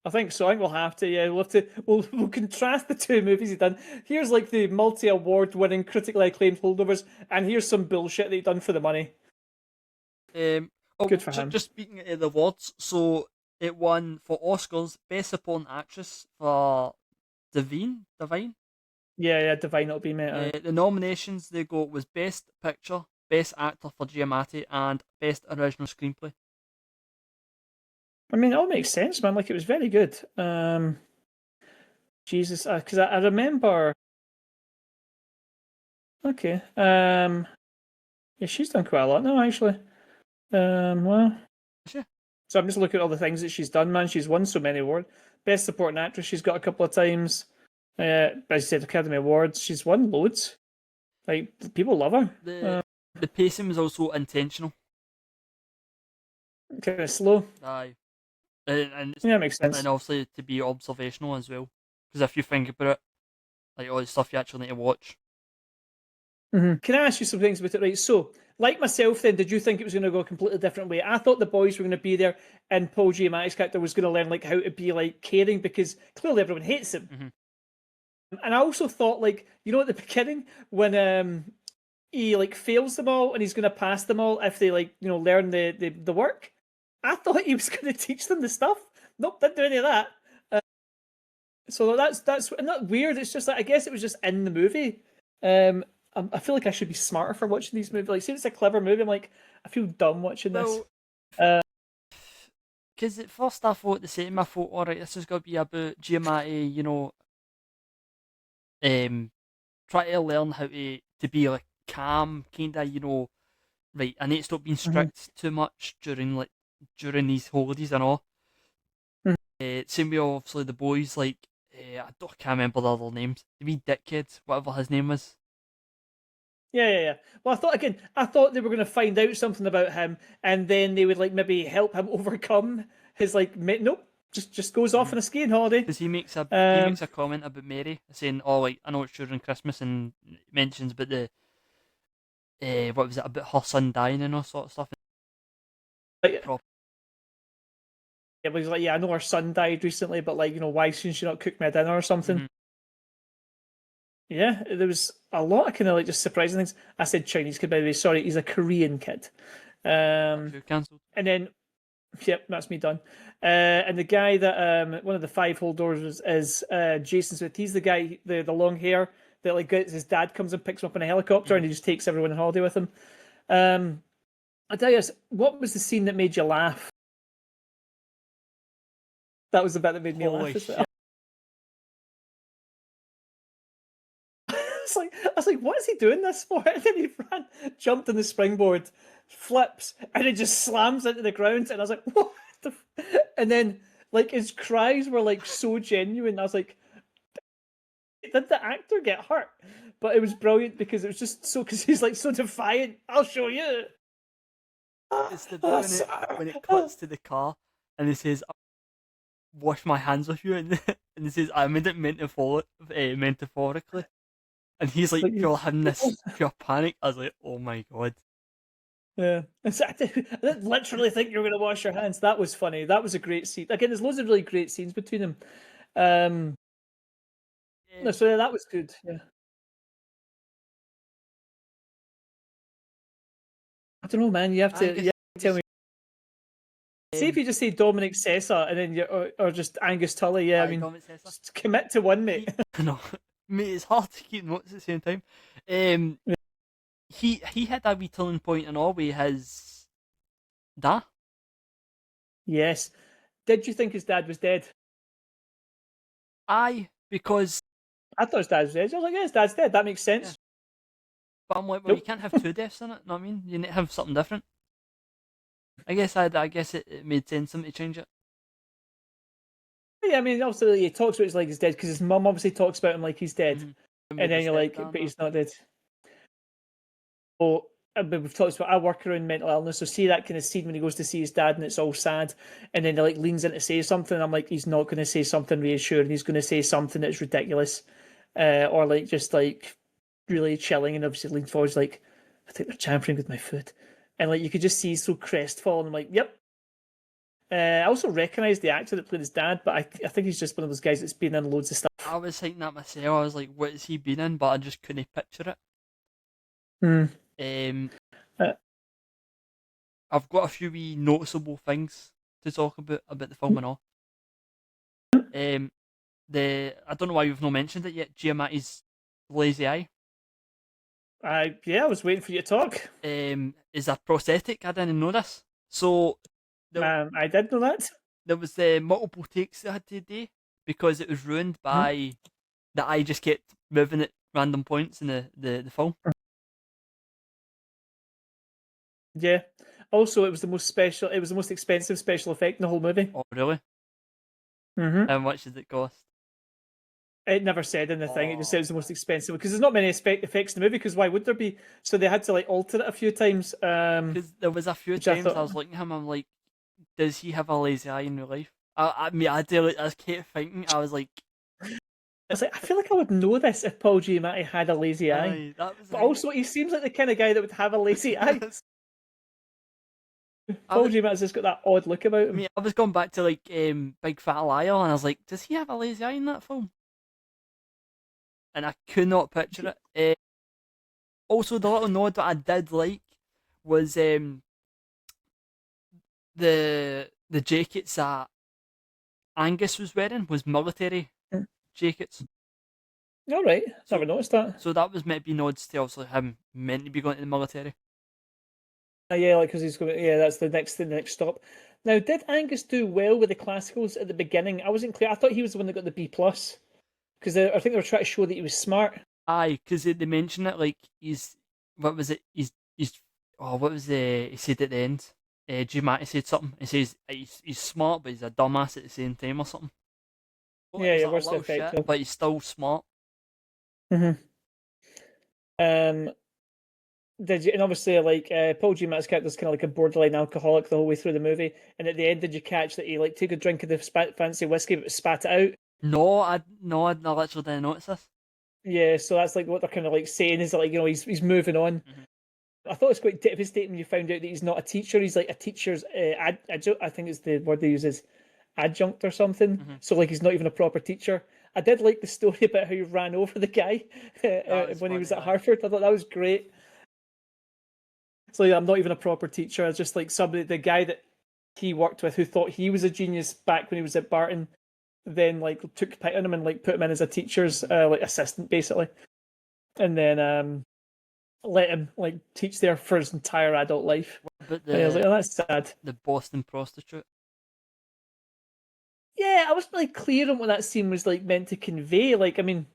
I think so. I think we'll have to. Yeah, we'll contrast the two movies he's done. Here's like the multi-award winning, critically acclaimed Holdovers, and here's some bullshit that he done for the money. Good for him. Just speaking of the awards, so it won for Oscars Best Supporting Actress for Divine. Yeah, Divine it'll be, mate. The nominations they got was Best Picture, Best Actor for Giamatti, and Best Original Screenplay. I mean, it all makes sense, man. Like, it was very good. Jesus, because I remember. Okay. Yeah, she's done quite a lot now, actually. Well, Sure. so I'm just looking at all the things that she's done, man. She's won so many awards. Best Supporting Actress, she's got a couple of times. As I said, Academy Awards, she's won loads. Like, people love her. The pacing was also intentional. Kind of slow. Aye. Yeah, makes sense. And obviously to be observational as well. Because if you think about it, like all the stuff you actually need to watch. Mm-hmm. Can I ask you some things about it? Right. So, like myself, then, did you think it was going to go a completely different way? I thought the boys were going to be there, and Paul Giamatti's character was going to learn like how to be like caring because clearly everyone hates him. Mm-hmm. And I also thought, like, you know, at the beginning when he like fails them all and he's going to pass them all if they like learn the work. I thought he was going to teach them the stuff. Nope, didn't do any of that. So that's not weird. It's just like I guess it was just in the movie. I feel like I should be smarter for watching these movies. Like, see, it's a clever movie. I'm like, I feel dumb watching this. Because at first I thought the same. I thought, all right, this is going to be about Giamatti, try to learn how to be like calm, kind of, right. I need to stop being strict too much during these holidays and all. Same way, obviously, the boys like I can't remember the other names. The wee dickhead, whatever his name was. Yeah. Well, I thought they were going to find out something about him, and then they would like maybe help him overcome his like. Nope, just goes off on a skiing holiday. Because he makes a comment about Mary, saying, "Oh, like I know it's during Christmas," and mentions about the what was it about her son dying and all sort of stuff. Like, yeah, but he's like, yeah, I know her son died recently, but like, why shouldn't she not cook me a dinner or something? Mm-hmm. Yeah, there was a lot of kind of like just surprising things. I said Chinese kid, by the way. Sorry, he's a Korean kid. Cancelled. And then, yep, that's me done. And the guy that one of the 5 Holdovers is Jason Smith. He's the guy, the long hair that like his dad comes and picks him up in a helicopter, and he just takes everyone on holiday with him. I tell you, what was the scene that made you laugh? That was the bit that made me laugh as well. I was like, what is he doing this for? And then he jumped on the springboard, flips, and it just slams into the ground. And I was like, what the and then like his cries were like so genuine. I was like, did the actor get hurt? But it was brilliant because it was just so because he's like so defiant. I'll show you. It's the bit when it cuts to the car and it says, "Wash my hands with you," and it says, "I meant it metaphorically." And he's like, you're having this pure panic. I was like, oh my god. Yeah. I didn't literally think you were going to wash your hands. That was funny. That was a great scene. Again, there's loads of really great scenes between them. No, so that was good. Yeah. I don't know, man. You have to tell me. See if you just say Dominic Sessa and then or just Angus Tully. Yeah, I mean, just commit to one, mate. No. Mate, it's hard to keep notes at the same time. He had a wee turning point and all with his dad. Yes. Did you think his dad was dead? Aye, because I thought his dad was dead. I was like, yeah, his dad's dead. That makes sense. Yeah. But I'm like, well, you can't have 2 deaths in it. Know what I mean? You need to have something different. I guess it made sense for him to change it. Yeah, I mean, obviously he talks about his like he's dead because his mum obviously talks about him like he's dead, and then you're like, but he's not dead. Well, we've talked about I work around mental illness, so see that kind of scene when he goes to see his dad and it's all sad, and then he like leans in to say something. And I'm like, he's not going to say something reassuring. He's going to say something that's ridiculous, or like just like really chilling, and obviously leans forward like, I think they're tampering with my food, and like you could just see he's so crestfallen. I'm like, yep. I also recognise the actor that played his dad, but I think he's just one of those guys that's been in loads of stuff. I was thinking that myself. I was like, what has he been in? But I just couldn't picture it. I've got a few wee noticeable things to talk about the film and all. I don't know why you've not mentioned it yet. Giamatti's lazy eye. I was waiting for you to talk. Is a prosthetic. I didn't know this. So I did know that. there was multiple takes they had to do because it was ruined by that I just kept moving at random points in the film. Yeah. Also, it was the most special. It was the most expensive special effect in the whole movie. Oh, really? How much did it cost? It never said in the thing. It just said it was the most expensive because there's not many effects in the movie. Because why would there be? So they had to like alter it a few times. Because there was a few which I times I thought- was looking at him, I'm like, does he have a lazy eye in real life? I mean, I did. I kept thinking. I was like, I was like, I feel like I would know this if Paul Giamatti had a lazy eye. aye, that was. But also, he seems like the kind of guy that would have a lazy eye. Paul Giamatti's just got that odd look about him. I mean, I was going back to like Big Fat Liar, and I was like, does he have a lazy eye in that film? And I could not picture it. Also, the little nod that I did like was the jackets that Angus was wearing was military jackets. All right, never noticed that. So that was maybe nods to obviously him meant to be going to the military. Yeah, like because he's going. Yeah, that's the next stop. Now, did Angus do well with the classicals at the beginning? I wasn't clear. I thought he was the one that got the B plus because I think they were trying to show that he was smart. Aye, because they mentioned it like he's what was it? He's oh what was he said at the end? Giamatti said something. He says he's smart, but he's a dumbass at the same time or something. Well, Yeah, he's yeah, like what's a the little effect? shit, but he's still smart. Did you? And obviously, like Paul Giamatti's character's kind of like a borderline alcoholic the whole way through the movie. And at the end, did you catch that he like took a drink of the fancy whiskey but spat it out? No, I literally didn't notice this. Yeah, so that's like what they're kind of like saying is that, like, you know, he's moving on. I thought it was quite devastating when you found out that he's not a teacher. He's like a teacher's adjunct. I think it's the word they use is adjunct or something. So like he's not even a proper teacher. I did like the story about how he ran over the guy when he was at Harvard. I thought that was great. So yeah, I'm not even a proper teacher. I was just like somebody, the guy that he worked with who thought he was a genius back when he was at Barton, then like took pity on him and like put him in as a teacher's like assistant basically, and then let him like teach there for his entire adult life. But and I was like, oh, that's sad. The Boston prostitute. Yeah, I wasn't really clear on what that scene was like meant to convey. Like, I mean,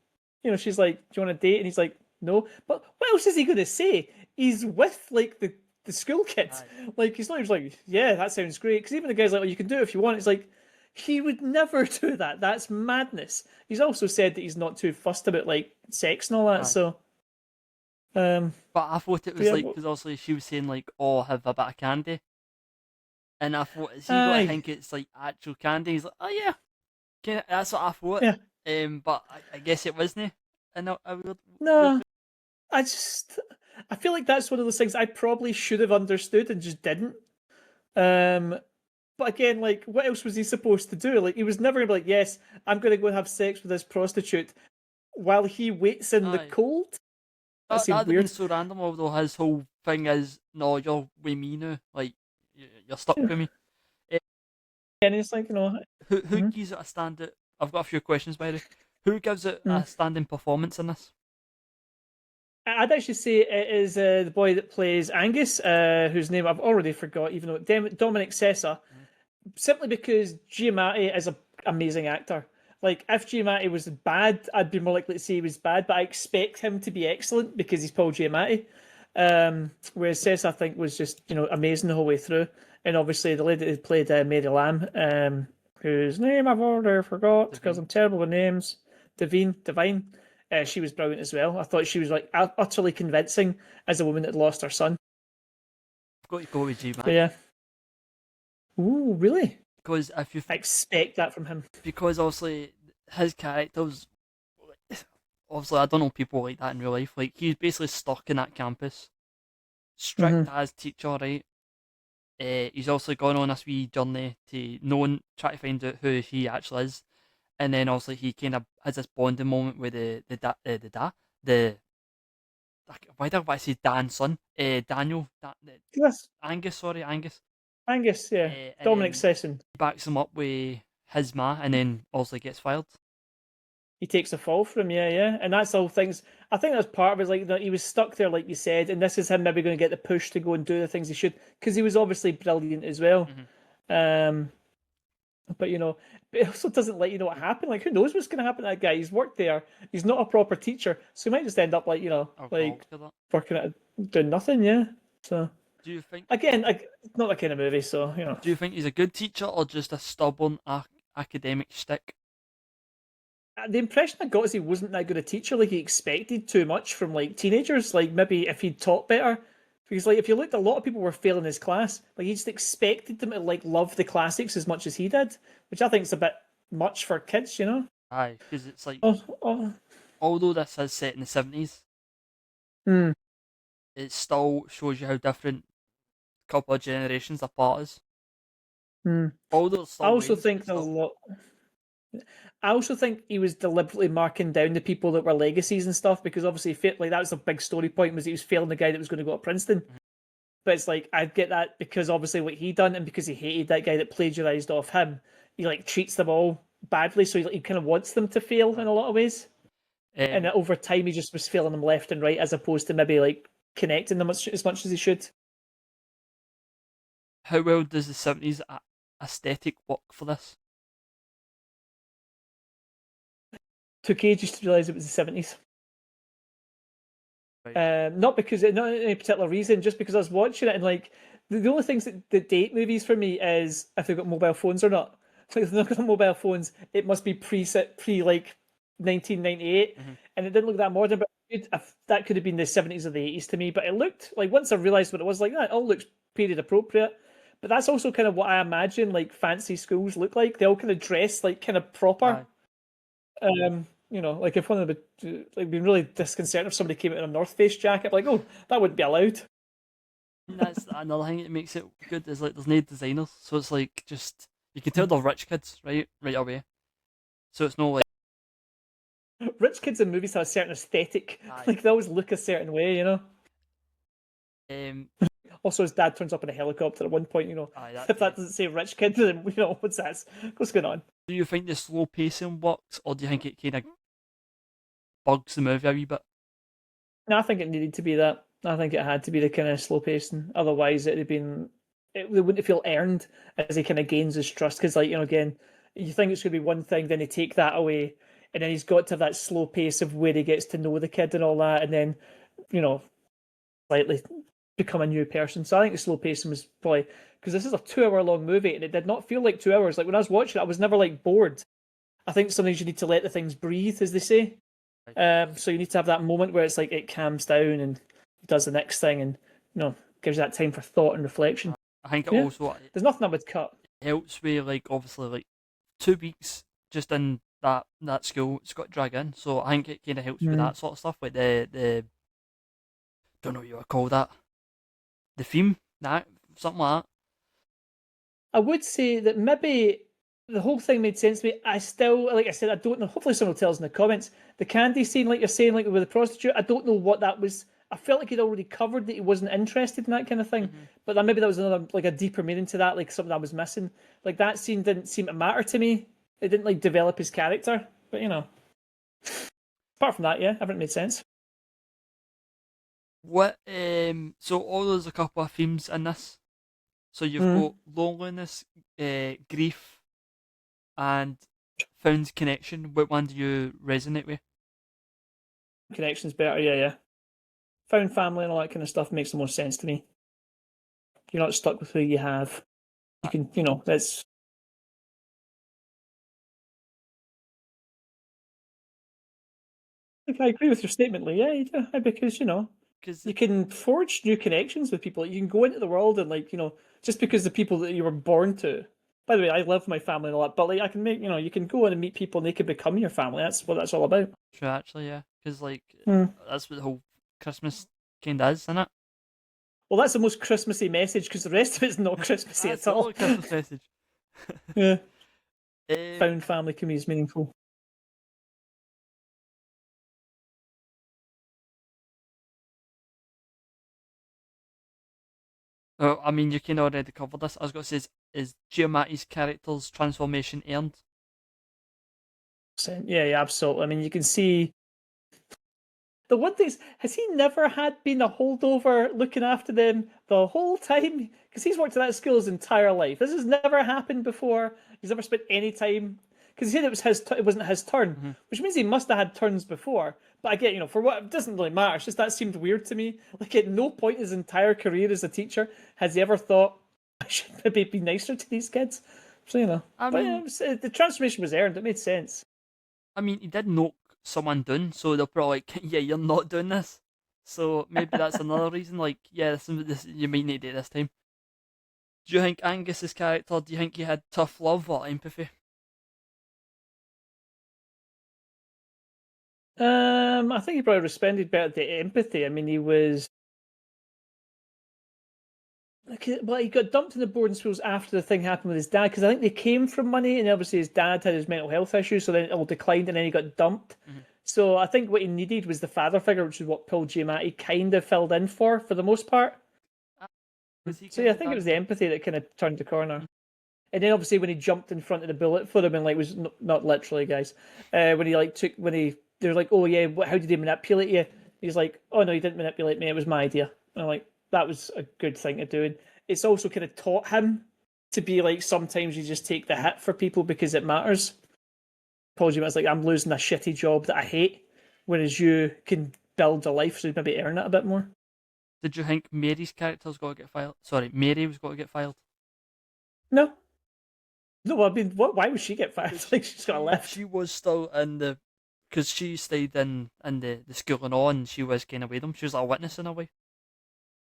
you know, she's like, "Do you want a date?" And he's like, "No." But what else is he going to say? He's with like the school kids. Aye. Like, he's not even like, "Yeah, that sounds great." Because even the guy's like, "Well, you can do it if you want." It's like he would never do that. That's madness. He's also said that he's not too fussed about like sex and all that. Aye. So, but I thought it was yeah, like because obviously she was saying like, "Oh, have a bit of candy," and I thought, "Is he going to think it's like actual candy?" He's like, "Oh yeah, that's what I thought." Yeah. But I guess it wasn't. And I would. No, I feel like that's one of those things I probably should have understood and just didn't. But again, like, what else was he supposed to do? Like, he was never gonna be like, "Yes, I'm gonna go and have sex with this prostitute," while he waits in the cold. That seemed That'd weird. been so random. Although his whole thing is, "No, you're with me now. Like, you're stuck with me." And it's like, you know, who gives it a standard? I've got a few questions by the way. Who gives it a standing performance in this? I'd actually say it is the boy that plays Angus, whose name I've already forgot, even though Dominic Sessa, simply because Giamatti is an amazing actor. Like, if Giamatti was bad, I'd be more likely to say he was bad, but I expect him to be excellent because he's Paul Giamatti. Whereas Sessa, I think, was just, you know, amazing the whole way through. And obviously, the lady who played Mary Lamb, whose name I've already forgot because I'm terrible with names, Divine. She was brilliant as well. I thought she was like utterly convincing as a woman that lost her son. I've got to go with Giamatti. Yeah. Ooh, really? Because if you expect that from him, because obviously his characters, obviously I don't know people like that in real life. Like he's basically stuck in that campus, strict as teacher, right? He's also gone on this wee journey to try to find out who he actually is, and then obviously he kind of has this bonding moment with why did I say Dan's son? Daniel, yes. Angus, yeah. Dominic Sesson backs him up with his ma, and then also gets fired. He takes a fall for him, yeah, and that's all things. I think that's part of it, like that he was stuck there, like you said, and this is him maybe going to get the push to go and do the things he should, because he was obviously brilliant as well. But it also doesn't let you know what happened. Like, who knows what's going to happen to that guy? He's worked there. He's not a proper teacher, so he might just end up like Or like quality of that. working at doing nothing. Yeah. So Do you think? again, like, not that kind of movie. So Do you think he's a good teacher or just a stubborn academic stick? the impression I got is he wasn't that good a teacher. Like, he expected too much from like teenagers. Like, maybe if he'd taught better. Because like, if you looked, a lot of people were failing his class. Like, he just expected them to like love the classics as much as he did, which I think is a bit much for kids. Aye, because it's like, Oh, oh. although this is set in the 70s, Hmm. it still shows you how different a couple of generations apart is. Hmm. Although it's I still also Wayne's, but think it's there's a still. lot. I also think he was deliberately marking down the people that were legacies and stuff because obviously, like, that was a big story point, was he was failing the guy that was going to go to Princeton. Mhm. But it's like, I get that because obviously what he done and because he hated that guy that plagiarized off him, he like treats them all badly, so he kind of wants them to fail in Aye. a lot of ways. And over time, he just was failing them left and right as opposed to maybe like connecting them as much as he should. How well does the 70s aesthetic work for this? Took ages to realize it was the 70s. Right. Not because not any particular reason, just because I was watching it and like the only things that date movies for me is if they've got mobile phones or not. So if they've not got mobile phones, it must be pre like 1998, Mm-hmm. and it didn't look that modern. But that could have been the 70s or the 80s to me. But it looked like, once I realized what it was, like, that all looks period appropriate. But that's also kind of what I imagine like fancy schools look like. They all kind of dress like kind of proper. Aye. Like, if one of them like been really disconcerting if somebody came out in a North Face jacket, like, oh, that wouldn't be allowed. And that's another thing that makes it good is like there's no designers, so it's like just you can tell they're rich kids right away. So it's no like Rich kids in movies have a certain aesthetic. aye, Like, they always look a certain way. um, Also, his dad turns up in a helicopter at one point. aye that If yeah. that doesn't say rich kid, then what's going on? Do you think the slow pacing works, or do you think it kind of bugs the movie a wee bit? No, I think it needed to be that. I think it had to be the kind of slow pacing. Otherwise, it'd have been it wouldn't feel earned as he kind of gains his trust. Because, like, again, you think it's going to be one thing, then they take that away, and then he's got to have that slow pace of where he gets to know the kid and all that, and then you know slightly become a new person. So I think the slow pacing was probably, because this is a 2 hour long movie and it did not feel like 2 hours. Like, when I was watching it, I was never like bored. I think sometimes you need to let the things breathe, as they say. Right. So you need to have that moment where it's like it calms down and does the next thing, and gives you that time for thought and reflection. I think it Yeah, also there's nothing I would cut. helps with like obviously like 2 weeks just in that school. It's got to drag in, so I think it kind of helps with Mm. that sort of stuff, like the don't know what you would call that, the theme, that something like I would say that maybe the whole thing made sense to me. I still, like I said, I don't know. Hopefully, someone will tell us in the comments. The candy scene, like you're saying, like with the prostitute, I don't know what that was. I felt like he'd already covered that he wasn't interested in that kind of thing. that. But then maybe that was another, like, a deeper meaning to that, like something I was missing. Like, that scene didn't seem to matter to me. It didn't like develop his character. But apart from that, yeah, everything made sense. What so all there's a couple of themes in this. So you've Mm. got loneliness, grief, and found connection. What one do you resonate with? Connection's better, yeah, yeah. Found family and all that kind of stuff makes the most sense to me. You're not stuck with who you have. You can, that's. Like, I agree with your statement, Lee. Yeah, you do. Because Because you can forge new connections with people. You can go into the world and, like, just because the people that you were born to. By the way, I love my family and all that, but like, I can make, you can go in and meet people and they can become your family. That's what that's all about. true, actually, yeah. Because like Hmm. that's what the whole Christmas kind of is, isn't it? Well, that's the most Christmassy message because the rest of it's not Christmassy That's at the all. only Christmas message. Yeah, um, found family can be as meaningful. I mean, you can already cover this. I was going to say, is Giamatti's character's transformation earned? Yeah, yeah, absolutely. I mean, you can see The one thing is, has he never had been a holdover looking after them the whole time? Because he's worked at that school his entire life. This has never happened before. He's never spent any time. Because he said it wasn't his turn, which means he must have had turns before. But I get, for what, it doesn't really matter. It's just that seemed weird to me. Like, at no point in his entire career as a teacher has he ever thought, I should maybe be nicer to these kids. So, the transformation was earned. It made sense. I mean, he did knock someone down, so they're probably like, yeah, you're not doing this. So maybe that's another reason. Like, yeah, this you might need it this time. Do you think Angus's character? Do you think he had tough love or empathy? I think he probably responded better to empathy. I mean, he was. Well, he got dumped in the boarding schools after the thing happened with his dad, because I think they came from money, and obviously his dad had his mental health issues, so then it all declined, and then he got dumped. So I think what he needed was the father figure, which is what Paul Giamatti kind of filled in for the most part. So yeah, I think it was the empathy that kind of turned the corner. And then obviously when he jumped in front of the bullet for them, and like was not literally, guys, when he like they're like, oh yeah, how did he manipulate you? He's like, oh no, he didn't manipulate me, it was my idea. And I'm like, that was a good thing to do. And it's also kind of taught him to be like, sometimes you just take the hit for people because it matters. Paul Giamatti's like, I'm losing a shitty job that I hate, whereas you can build a life, so you maybe earn it a bit more. Did you think Mary's character's got to get filed? Sorry, Mary was got to get filed. No. No, I mean, why would she get fired? Like, she's got left. She was still in the, because she stayed in the school and all, and she was kind of with them. She was like a witness in a way.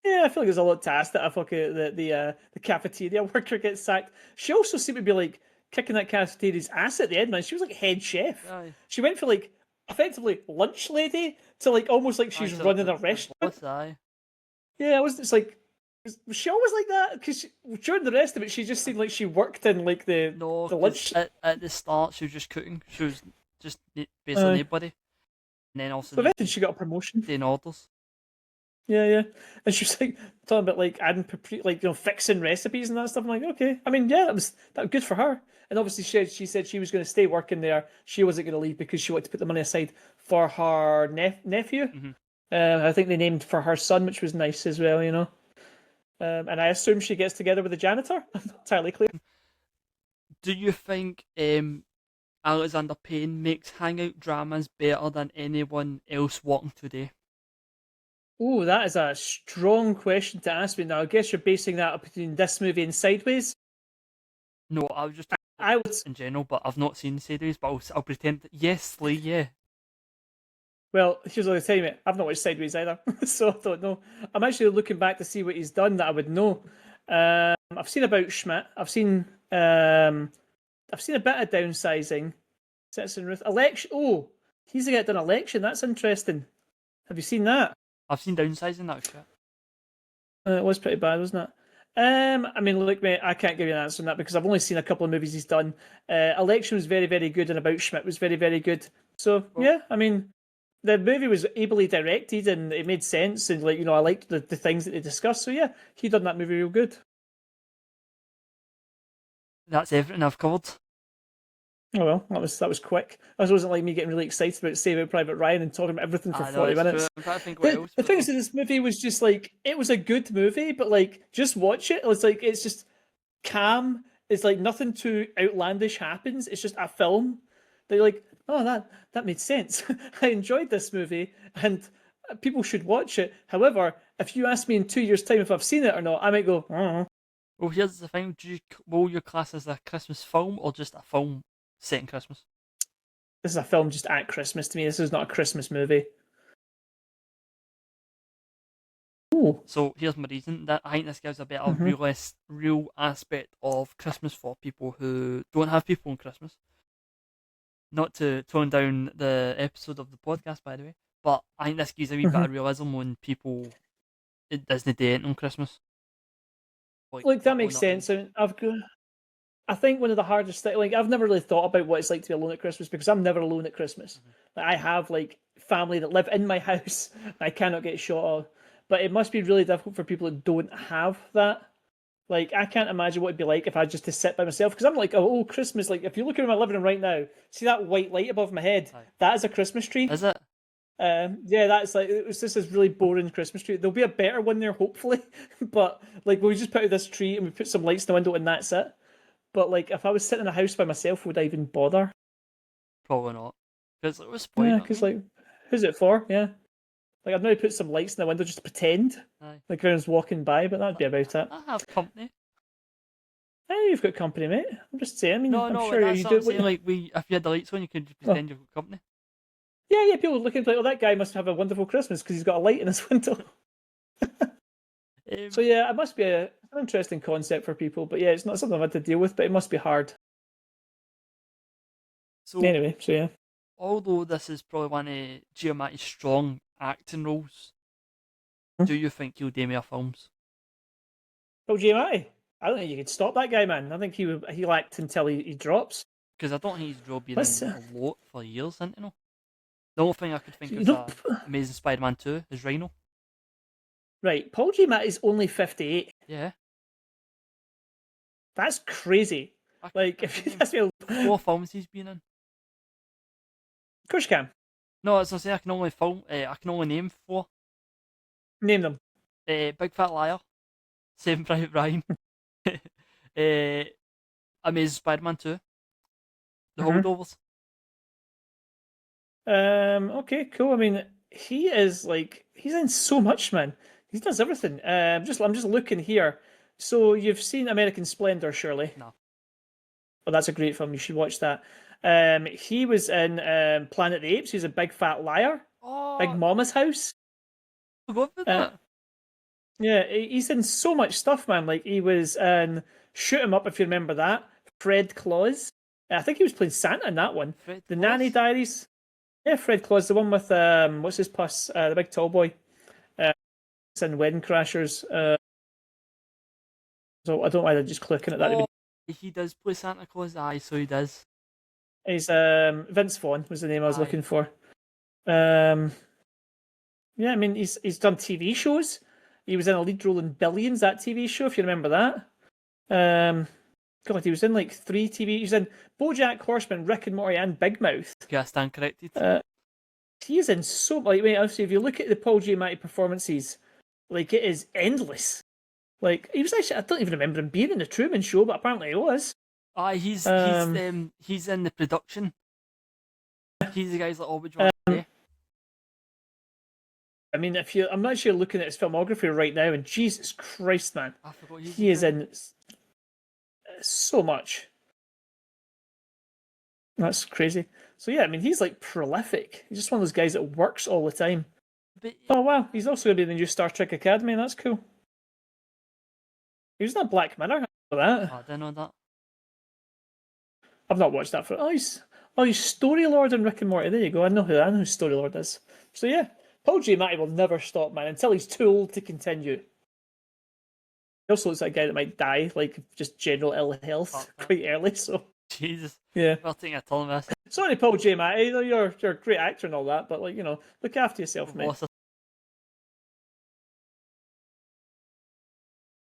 Yeah, I feel like there's a lot to ask that a fucking the cafeteria worker gets sacked. She also seemed to be like kicking that cafeteria's ass at the end, man. She was like head chef. Aye. She went for like effectively lunch lady to like almost like she's running a restaurant. Aye. Yeah, it's like, was she always like that? Because during the rest of it, she just seemed like she worked in like the lunch. At the start, she was just cooking. She was just basically nobody. And then also, so eventually she got a promotion. Doing orders. Yeah, and she was like talking about like adding like fixing recipes and that stuff. I'm like, okay. I mean, yeah, that was good for her. And obviously, she said she was going to stay working there. She wasn't going to leave because she wanted to put the money aside for her nephew. I think they named for her son, which was nice as well, And I assume she gets together with the janitor. I'm not entirely clear. Do you think Alexander Payne makes hangout dramas better than anyone else working today? Oh, that is a strong question to ask me now. I guess you're basing that up between this movie and Sideways. No, I was just in general, but I've not seen Sideways, but I'll pretend that, yes, Lee, yeah. Well, here's what I tell you, mate. I've not watched Sideways either, so I don't know. I'm actually looking back to see what he's done that I would know. I've seen About Schmidt. I've seen a bit of Downsizing. Citizen Ruth. Election. Oh, he's the guy that done Election. That's interesting. Have you seen that? I've seen Downsizing. That was shit. It was pretty bad, wasn't it? I mean, look, mate, I can't give you an answer on that because I've only seen a couple of movies he's done. Election was very, very good, and About Schmidt was very, very good. So, yeah, I mean, the movie was ably directed and it made sense, and I liked the things that they discussed. So, yeah, he done that movie real good. That's everything I've covered. Oh well, that was quick. That wasn't like me getting really excited about Saving Private Ryan and talking about everything for 40 minutes. I'm trying to think what else. The thing is, this movie was just like, it was a good movie, but like, just watch it. It's just calm. It's like nothing too outlandish happens. It's just a film. They're like, oh, that made sense. I enjoyed this movie, and people should watch it. However, if you ask me in 2 years' time if I've seen it or not, I might go, Well, here's the thing: will your class as a Christmas film or just a film set in Christmas? This is a film just at Christmas to me. This is not a Christmas movie. Ooh. So here's my reason that I think this gives a better real aspect of Christmas for people who don't have people on Christmas. Not to tone down the episode of the podcast, by the way, but I think this gives a wee bit of realism when people it doesn't do it on Christmas. Like that makes sense. I think one of the hardest things, like I've never really thought about what it's like to be alone at Christmas because I'm never alone at Christmas. Like, I have like family that live in my house. I cannot get shot of, but it must be really difficult for people that don't have that. Like I can't imagine what it'd be like if I just to sit by myself because I'm like, oh, Christmas. Like if you look at my living room right now, see that white light above my head? That is a Christmas tree. Is it? Yeah, that's like it was just this really boring Christmas tree. There'll be a better one there, hopefully. But like, we just put out this tree and we put some lights in the window, and that's it. But like, if I was sitting in a house by myself, would I even bother? Probably not. Because it was point, Yeah, I because mean. like, who's it for? Yeah, like I'd maybe put some lights in the window just to pretend Aye. like everyone's walking by, but that'd be about it. I have company. Hey, you've got company, mate. I'm just saying. I mean, No, I'm no, sure that's you what I'm do. saying. Like, if you had the lights on, you could just Oh, pretend you've got company. yeah, yeah. People looking like, oh, that guy must have a wonderful Christmas because he's got a light in his window. So Um, yeah, it must be an interesting concept for people. But yeah, it's not something I've had to deal with, but it must be hard. so, Anyway, so yeah. although this is probably one of Giamatti's strong acting roles, do you think he'll do more films? Oh, GMI. I don't think you could stop that guy, man. I think he'll act until he drops. Because I don't think he's really been Let's in a lot for years, isn't he? No? The only thing I could think of you is know, Amazing Spider-Man 2 is Rhino. right. Paul Giamatti is only 58. Yeah. That's crazy. Like I if could you name ask me, of 4 films he's been in. course you can No, as I say, I can only name 4. name them. Big Fat Liar, Saving Private Ryan, uh, Amazing Spider-Man 2, The Mhm. Holdovers. Okay, cool. I mean, he is like he's in so much, man. He does everything. I'm just looking here. So you've seen American Splendor, surely? No. Well, that's a great film. You should watch that. He was in Planet of the Apes. He's a big fat liar. Big Oh, Mama's House. I forgot about Uh, that. yeah, he's in so much stuff, man. Like he was in Shoot 'Em Up, if you remember that. Fred Claus. I think he was playing Santa in that one. Fred The Nanny Claus? Diaries. Yeah, Fred Claus, the one with what's his puss, the big tall boy. It's in Wedding Crashers. So I don't know why they're just clicking at that. Oh, he does play Santa Claus. Aye, so he does. He's Vince Vaughn was the name I was Aye. looking for. Um, yeah, I mean he's done TV shows. He was in a lead role in Billions, that TV show, if you remember that. Um, God, he was in like 3 TV. He was in BoJack Horseman, Rick and Morty, and Big Mouth. Okay, I stand corrected. He is in so like. Wait, obviously, if you look at the Paul Giamatti performances, like it is endless. Like he was actually, I don't even remember him being in the Truman Show, but apparently he was. Aye, Um, he's in the production. He's the guy's like, oh, would you want to play? I mean, I'm actually looking at his filmography right now, and Jesus Christ, man, I forgot he's he is in. in so much. That's crazy. So yeah, I mean, he's like prolific. He's just one of those guys that works all the time. But Oh wow, he's also going to be in the new Star Trek Academy. That's cool. He was in a Black Mirror. For that, I didn't know that. I've not watched that for. He's Story Lord in Rick and Morty. There you go. I know who Story Lord is. So yeah, Paul Giamatti will never stop, man, until he's too old to continue. He also looks like a guy that might die, like just general ill health, quite early. So Jesus. yeah. Well, taking a ton of this. Sorry, Paul Giamatti. You're a great actor and all that, but like look after yourself, mate.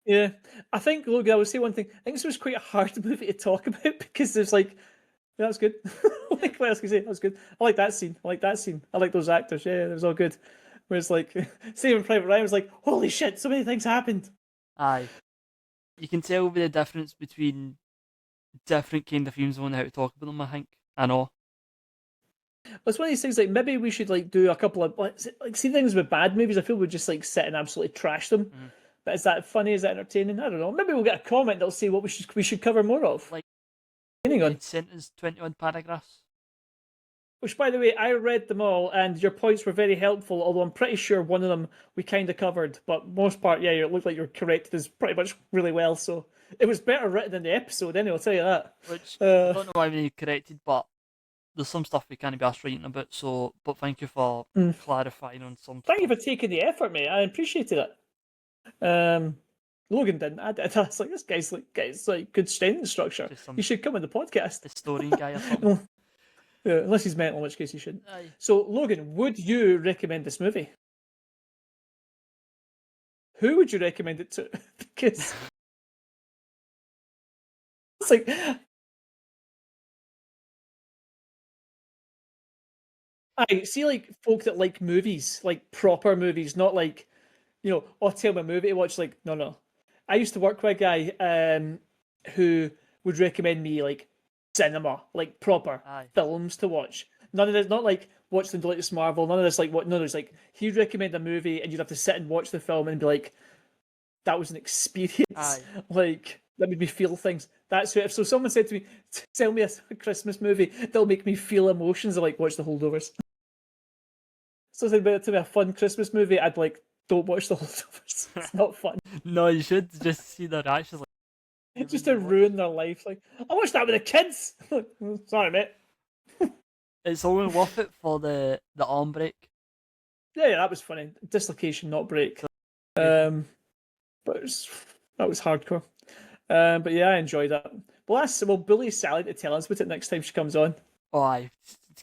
Yeah, I think. Look, I would say one thing. I think this was quite a hard movie to talk about because there's like, yeah, that's good. Like what else can I say? That was good. I like that scene. I like that scene. I like those actors. Yeah, it was all good. Whereas like, Saving Private Ryan was like, holy shit, so many things happened. Aye. You can tell by the difference between different kind of films and how to talk about them, I think. I know. Well, it's one of these things. Like maybe we should like do a couple of like see things with bad movies. I feel we just like sit and absolutely trash them. Mm. But is that funny? Is that entertaining? I don't know. Maybe we'll get a comment that'll say what we should cover more of. Like, on. sentence 21 paragraphs. Which, by the way, I read them all, and your points were very helpful. Although I'm pretty sure one of them we kind of covered, but most part, yeah, it looked like you're corrected as pretty much really well. So it was better written than the episode. Anyway, I'll tell you that. Which I don't know why we need corrected, but there's some stuff we can't be asked writing about. So, but thank you for clarifying on some. Thank you for taking the effort, mate. I appreciated it. Logan didn't. I did. I was like, this guy's like good strength structure. He should come on the podcast. Historian guy or something. Yeah, unless he's mental, in which case he shouldn't. Aye. So, Logan, would you recommend this movie? Who would you recommend it to? Because it's like I see, like folk that like movies, like proper movies, not like oh, tell me a movie to watch. Like, no. I used to work with a guy who would recommend me like cinema, like proper Aye. films to watch. None of this, not like watch the latest Marvel. None of this, like what? No, there's like he'd recommend a movie, and you'd have to sit and watch the film and be like, that was an experience. Aye. Like that made me feel things. That's who. If so, someone said to me, "Tell me a Christmas movie that'll make me feel emotions," I like watch the Holdovers. So said to me a fun Christmas movie, I'd like don't watch the Holdovers. It's not fun. No, you should just see their reactions. Like, Just to ruin their life. Like I watched that with the kids. Sorry, mate. It's only worth it for the arm break. Yeah, that was funny. Dislocation, not break. But that was hardcore. But yeah, I enjoyed that. We'll bully Sally to tell us about it next time she comes on. Oh, aye.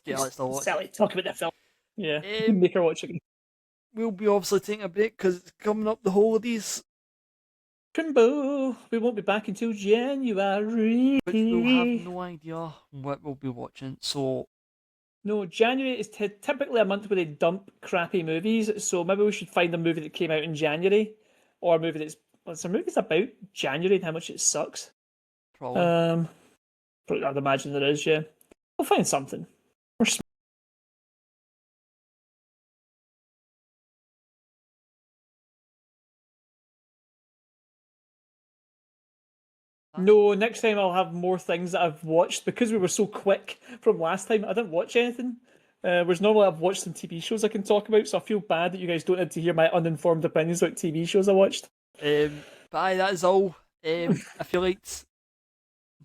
Get Alex to watch. Sally, talk about the film. Yeah, make her watch it. We'll be obviously taking a break because it's coming up the holidays. Crimbo, we won't be back until January. Which we'll have no idea what we'll be watching. So no, January is typically a month where they dump crappy movies. So maybe we should find a movie that came out in January, or a movie that's some movies about January and how much it sucks. Probably. I'd imagine there is. Yeah, we'll find something. No, next time I'll have more things that I've watched because we were so quick from last time. I didn't watch anything. Whereas normally I've watched some TV shows I can talk about, so I feel bad that you guys don't need to hear my uninformed opinions about TV shows I watched. But aye, that is all. If you liked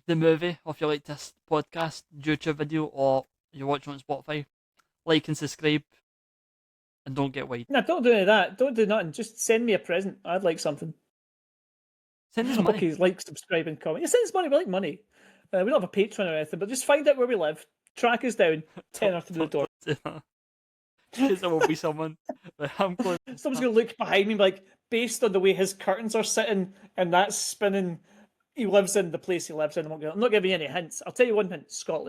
the movie, or if you liked this podcast, YouTube video, or you're watching on Spotify, like and subscribe, and don't get wide. No, don't do any of that. Don't do nothing. Just send me a present. I'd like something. Send us money. Okay, like, subscribe, and comment. Yeah, send us money. We like money. We don't have a Patreon or anything, but just find out where we live. Track us down. Tenner through the door. Because there will be someone. I'm going. Someone's going to look behind me, like, based on the way his curtains are sitting and that's spinning. He lives in the place he lives in. I'm not giving you any hints. I'll tell you one hint: Scotland.